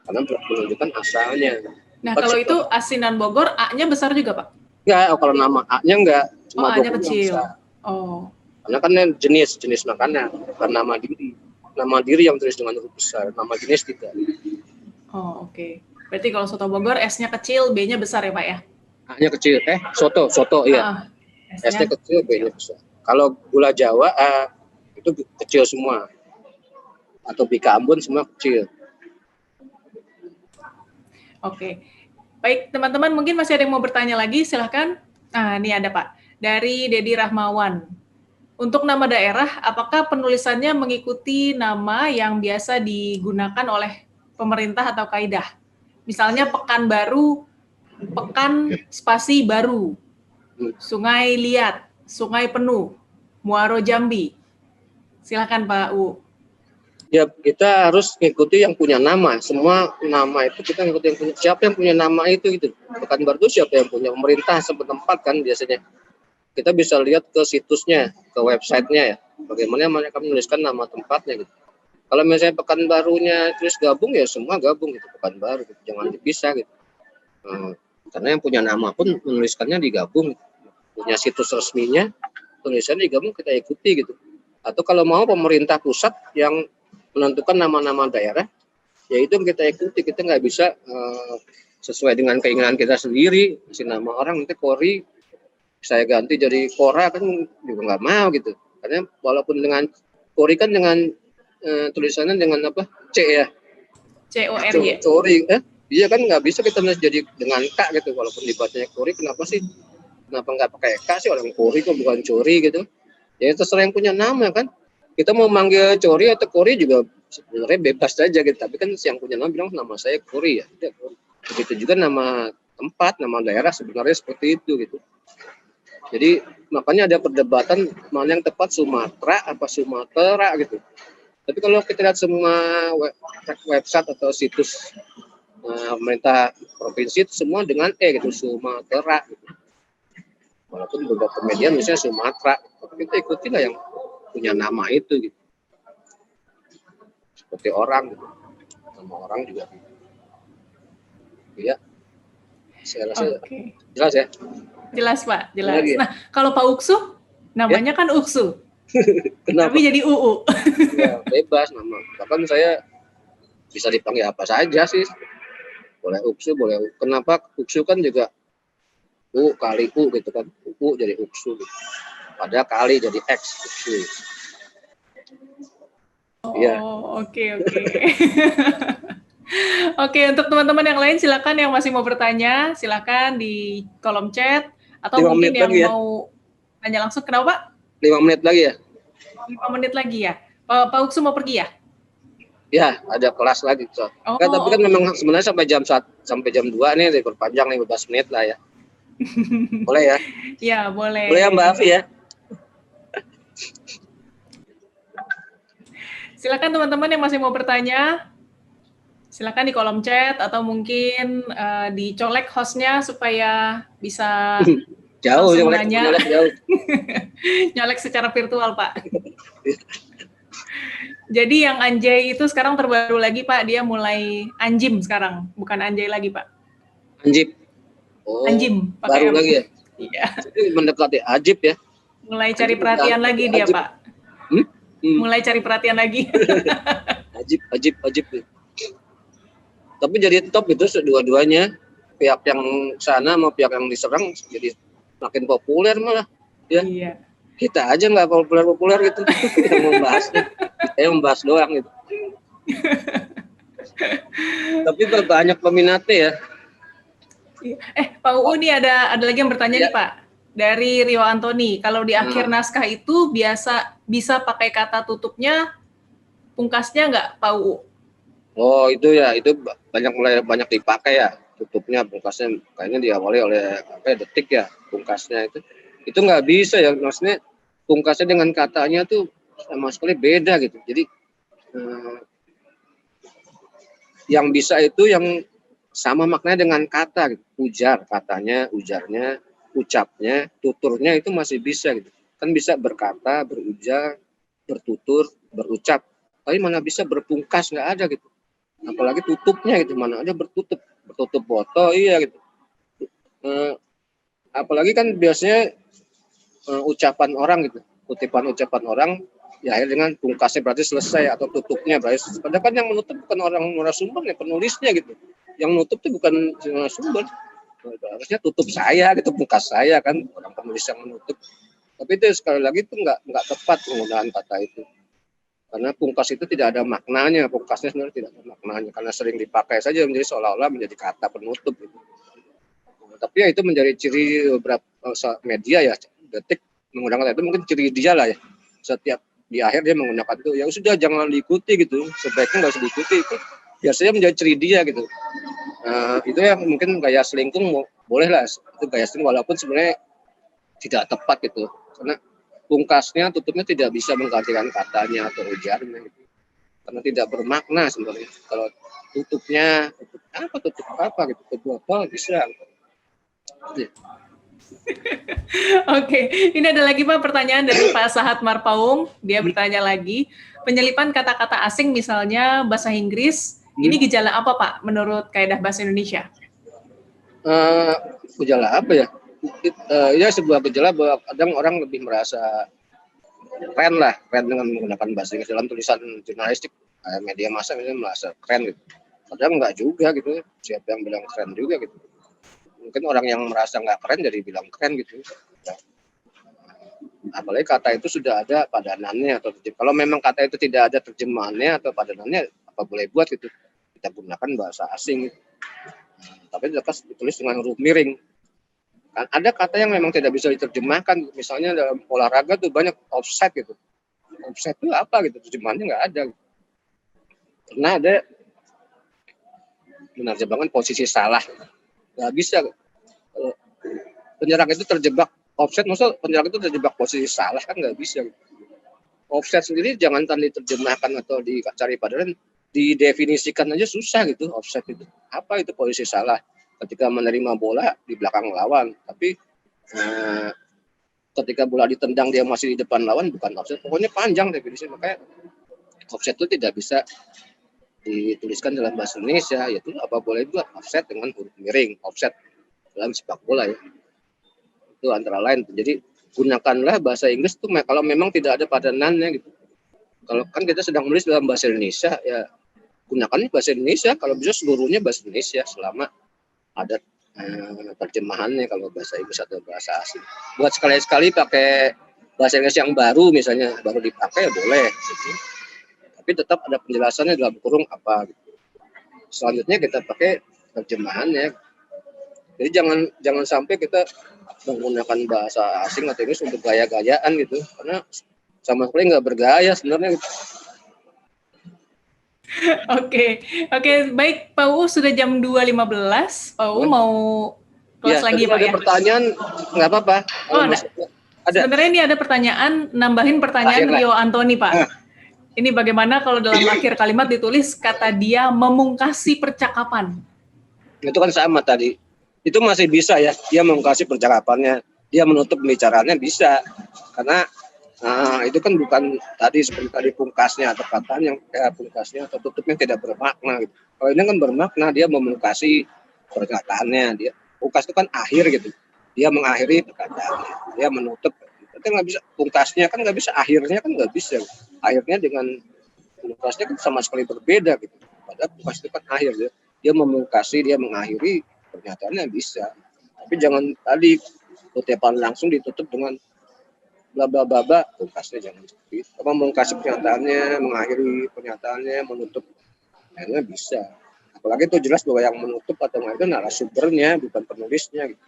Karena menunjukkan asalnya. Nah, kalau itu asinan Bogor, A-nya besar juga, Pak? Enggak, kalau nama A-nya enggak. Cuma A-nya kecil. Oh. Karena kan jenis makanan, bukan nama diri. Nama diri yang tulis dengan huruf besar, nama jenis tidak. Oh, oke. Berarti kalau soto Bogor, S-nya kecil, B-nya besar ya, Pak ya? A-nya kecil. Soto iya. S-nya kecil, B-nya besar. Kalau gula Jawa, itu kecil semua. Atau Bika Ambon semua kecil. Oke. Baik, teman-teman, mungkin masih ada yang mau bertanya lagi, silahkan. Nah, ini ada, Pak. Dari Dedi Rahmawan. Untuk nama daerah, apakah penulisannya mengikuti nama yang biasa digunakan oleh pemerintah atau kaidah? Misalnya Pekanbaru, Pekan spasi baru, Sungai Liat, Sungai Penuh, Muaro Jambi. Silakan Pak U. Ya, kita harus mengikuti yang punya nama. Semua nama itu kita mengikuti yang punya. Siapa yang punya nama itu gitu. Pekanbaru itu siapa yang punya? Pemerintah setempat kan biasanya. Kita bisa lihat ke situsnya, ke websitenya ya. Bagaimana mereka menuliskan nama tempatnya gitu. Kalau misalnya Pekanbarunya terus gabung ya semua gabung gitu, Pekanbaru gitu. Jangan dipisah gitu. Karena yang punya nama pun menuliskannya digabung gitu. Punya situs resminya, tulisannya digabung kita ikuti gitu. Atau kalau mau pemerintah pusat yang menentukan nama-nama daerah, ya itu kita ikuti. Kita nggak bisa sesuai dengan keinginan kita sendiri. Kasih nama orang nanti Kori, saya ganti jadi Kora kan juga nggak mau gitu. Karena walaupun dengan Kori kan dengan tulisannya dengan apa? C ya. CORY. Cori. Iya kan nggak bisa kita jadi dengan K gitu. Walaupun dibacanya Kori, kenapa sih? Kenapa nggak pakai K sih, orang Kori kok bukan Cori gitu? Ya terserah yang punya nama kan. Kita mau manggil Cori atau Kori juga sebenarnya bebas saja gitu. Tapi kan yang punya nama bilang nama saya Kori ya. Begitu juga nama tempat, nama daerah sebenarnya seperti itu gitu. Jadi makanya ada perdebatan mana yang tepat, Sumatera apa Sumatera gitu. Tapi kalau kita lihat semua website atau situs pemerintah provinsi itu semua dengan gitu, Sumatera gitu. Walaupun beberapa media misalnya Sumatera, tapi kita ikutilah yang punya nama itu gitu. Seperti orang gitu. Nama orang juga gitu. Ya. Saya rasa jelas ya. Jelas Pak, jelas. Ya. Nah, kalau Pak Uksu, namanya kan Uksu. Kenapa? Tapi jadi UU. Ya, bebas nama. Bahkan saya bisa dipanggil apa saja sih. Boleh Uksu, boleh. Kenapa Uksu kan juga U kali U gitu kan. U jadi Uksu gitu. Padahal kali jadi X Uksu. Iya. Oke. Oke, untuk teman-teman yang lain silakan yang masih mau bertanya, silakan di kolom chat atau 5 mungkin menit yang lagi ya. mau tanya langsung. Kenapa Pak? 5 menit lagi ya? 5 menit lagi ya. Pak Uksu mau pergi ya? Ya, ada kelas lagi. So. Tapi kan memang sebenarnya sampai jam 2 nih, diperpanjang 15 menit lah ya. Boleh ya? Ya, boleh. Boleh ya Mbak Afi ya? Silakan teman-teman yang masih mau bertanya, silakan di kolom chat atau mungkin dicolek hostnya supaya bisa jauh nanya. Jauh. Nyolek secara virtual Pak. Jadi yang Anjay itu sekarang terbaru lagi Pak, dia mulai Anjim sekarang, bukan Anjay lagi Pak. Anjib. Oh, Anjim, baru lagi ya? Iya. Jadi mendekati Ajib ya? Mulai cari perhatian lagi dia Ajib. Pak. Mulai cari perhatian lagi. Ajib. Tapi jadi top itu dua-duanya, pihak yang sana sama pihak yang diserang jadi makin populer malah. Ya. Iya. Kita aja nggak populer gitu yang membahasnya. Kita yang membahas doang gitu. Tapi banyak peminatnya ya. Pak UU nih ada lagi yang bertanya nih Pak. Dari Rio Antoni, kalau di akhir naskah itu bisa pakai kata tutupnya, pungkasnya nggak Pak UU? Oh itu ya, itu mulai banyak dipakai ya, tutupnya, pungkasnya. Kayaknya diawali oleh Detik ya, pungkasnya itu nggak bisa ya, maksudnya pungkasnya dengan katanya tuh sama sekali beda gitu. Jadi yang bisa itu yang sama maknanya dengan kata gitu. Ujar katanya, ujarnya, ucapnya, tuturnya itu masih bisa gitu. Kan bisa berkata, berujar, bertutur, berucap. Tapi mana bisa berpungkas, nggak ada gitu. Apalagi tutupnya gitu, mana ada bertutup botol, iya gitu. Apalagi kan biasanya ucapan orang gitu, kutipan ucapan orang ya akhir dengan pungkasnya berarti selesai atau tutupnya berarti. Padahal kan yang menutup bukan orang narasumber ya, penulisnya gitu. Yang menutup itu bukan narasumber. Harusnya tutup saya gitu, pungkas saya kan, orang penulis yang menutup. Tapi itu sekali lagi itu nggak tepat penggunaan kata itu. Karena pungkas itu tidak ada maknanya, pungkasnya sebenarnya tidak ada maknanya karena sering dipakai saja menjadi seolah-olah menjadi kata penutup gitu. Tapi ya itu menjadi ciri beberapa media ya, Detik menggunakan itu mungkin ciri dia lah ya. Setiap di akhir dia menggunakan itu, ya sudah jangan diikuti gitu, sebaiknya nggak usah diikuti, itu biasanya menjadi ciri dia gitu. Itu yang mungkin gaya selingkung boleh lah, itu gaya selingkung walaupun sebenarnya tidak tepat gitu, karena pungkasnya, tutupnya tidak bisa menggantikan katanya atau ujarnya gitu. Karena tidak bermakna sebenarnya. Kalau tutupnya tutup apa gitu, tutup apa bisa. Oke, ini ada lagi Pak pertanyaan dari Pak Sahat Marpaung. Dia bertanya lagi, penyelipan kata-kata asing misalnya bahasa Inggris, ini gejala apa Pak menurut Kaedah Bahasa Indonesia? Gejala apa ya? Ya sebuah gejala bahwa kadang orang lebih merasa keren dengan menggunakan bahasa Inggris dalam tulisan jurnalistik, media massa misalnya merasa keren gitu. Padahal enggak juga gitu, siapa yang bilang keren juga gitu. Mungkin orang yang merasa nggak keren jadi bilang keren gitu. apalagi kata itu sudah ada padanannya atau kalau memang kata itu tidak ada terjemahannya atau padanannya, apa boleh buat gitu, kita gunakan bahasa asing gitu. Tapi tetap ditulis dengan huruf miring. Kan ada kata yang memang tidak bisa diterjemahkan, misalnya dalam olahraga tuh banyak offside gitu. Offside itu apa gitu, terjemahannya nggak ada. Karena ada menerjemahkan posisi salah, nggak bisa. Kalau penyerang itu terjebak offside, maksud penyerang itu terjebak posisi salah kan nggak bisa. Offside sendiri jangan diterjemahkan atau dicari padanan, didefinisikan aja susah gitu. Offside itu apa, itu posisi salah ketika menerima bola di belakang lawan, tapi ketika bola ditendang dia masih di depan lawan, bukan offside. Pokoknya panjang definisi, makanya offside itu tidak bisa dituliskan dalam bahasa Indonesia, yaitu apa boleh buat offside dengan huruf miring, offside dalam sepak bola ya. Itu antara lain. Jadi gunakanlah bahasa Inggris itu kalau memang tidak ada padanannya gitu. Kalau kan kita sedang menulis dalam bahasa Indonesia ya, gunakan bahasa Indonesia, kalau bisa seluruhnya bahasa Indonesia selama ada terjemahannya kalau bahasa Inggris atau bahasa asing. Buat sekali-sekali pakai bahasa Inggris yang baru misalnya, baru dipakai ya boleh gitu. Tapi tetap ada penjelasannya dalam kurung apa gitu. Selanjutnya kita pakai terjemahannya. Jadi jangan sampai kita menggunakan bahasa asing atau Inggris untuk gaya-gayaan gitu, karena sama sekali nggak bergaya sebenarnya gitu. Oke, baik Pak UU, sudah jam 2.15. Pak UU mau kelas lagi Pak ada ya? Pertanyaan nggak apa-apa. Oh, ada. Sebenarnya ini ada pertanyaan, nambahin pertanyaan Rio Antoni Pak. Ini bagaimana kalau dalam akhir kalimat ditulis kata dia memungkasi percakapan? Itu kan sama tadi. Itu masih bisa ya, dia memungkasi percakapannya, dia menutup pembicaraannya bisa. Karena itu kan bukan tadi seperti tadi pungkasnya atau katanya yang pungkasnya atau tutupnya tidak bermakna gitu. Kalau ini kan bermakna, dia memungkasi perkataannya, dia pungkas itu kan akhir gitu. Dia mengakhiri perkataannya, dia menutup. Itu nggak bisa pungkasnya kan nggak bisa, akhirnya kan nggak bisa. Akhirnya dengan pungkasnya kan sama sekali berbeda gitu. Padahal pungkas itu kan akhir ya. Dia memungkasi, dia mengakhiri pernyataannya bisa. Tapi jangan tadi kutipan langsung ditutup dengan bla bla bla bla, pungkasnya jangan seperti itu. Apa memungkasi pernyataannya, mengakhiri pernyataannya, menutup, akhirnya bisa. Apalagi itu jelas bahwa yang menutup atau mengakhiri narasumbernya, bukan penulisnya gitu.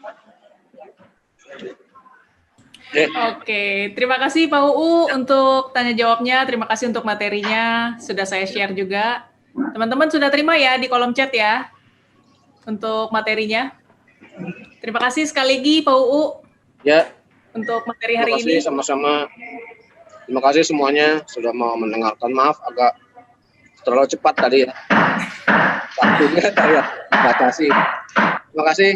Oke, terima kasih Pak UU untuk tanya jawabnya, terima kasih untuk materinya, sudah saya share juga. Teman-teman sudah terima ya di kolom chat ya, untuk materinya. Terima kasih sekali lagi Pak UU Ya, untuk materi hari ini. Sama-sama. Terima kasih semuanya sudah mau mendengarkan. Maaf agak terlalu cepat tadi ya. Waktunya saya batasi. Terima kasih.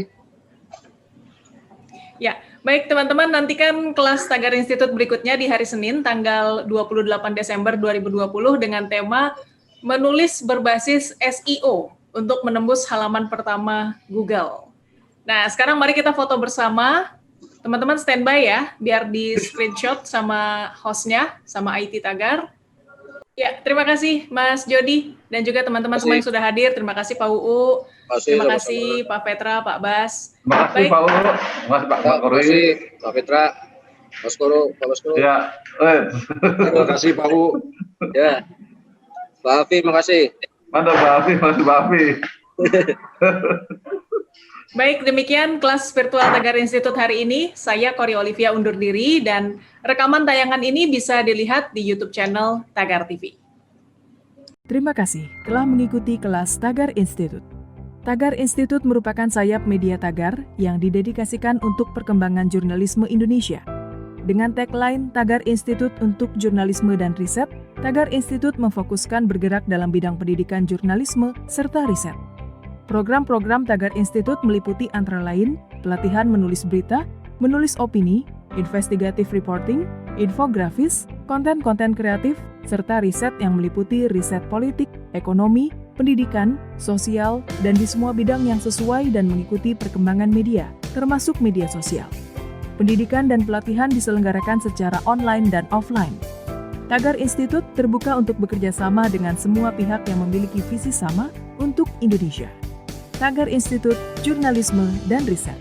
Ya, baik teman-teman, nantikan kelas Tagar Institute berikutnya di hari Senin tanggal 28 Desember 2020 dengan tema menulis berbasis SEO untuk menembus halaman pertama Google. Nah, sekarang mari kita foto bersama. Teman-teman standby ya, biar di screenshot sama hostnya, sama IT Tagar. Ya, terima kasih Mas Jody dan juga teman-teman semua yang sudah hadir. Terima kasih Pak UU. Terima kasih Pak Petra, Pak Bas. Terima kasih Pak UU. Terima kasih Pak Kori. Terima kasih Pak Petra. Mas Koro, Pak Koro. Ya. Terima kasih Pak UU. Ya. Pak Afi, makasih. Mantap Pak Afi, makasih Pak Afi. Baik, demikian kelas virtual Tagar Institute hari ini. Saya Kori Olivia undur diri dan rekaman tayangan ini bisa dilihat di YouTube channel Tagar TV. Terima kasih telah mengikuti kelas Tagar Institute. Tagar Institute merupakan sayap media Tagar yang didedikasikan untuk perkembangan jurnalisme Indonesia. Dengan tagline Tagar Institute untuk Jurnalisme dan Riset, Tagar Institute memfokuskan bergerak dalam bidang pendidikan jurnalisme serta riset. Program-program Tagar Institute meliputi antara lain pelatihan menulis berita, menulis opini, investigative reporting, infografis, konten-konten kreatif, serta riset yang meliputi riset politik, ekonomi, pendidikan, sosial, dan di semua bidang yang sesuai dan mengikuti perkembangan media, termasuk media sosial. Pendidikan dan pelatihan diselenggarakan secara online dan offline. Tagar Institute terbuka untuk bekerja sama dengan semua pihak yang memiliki visi sama untuk Indonesia. Tagar Institute Jurnalisme dan Riset.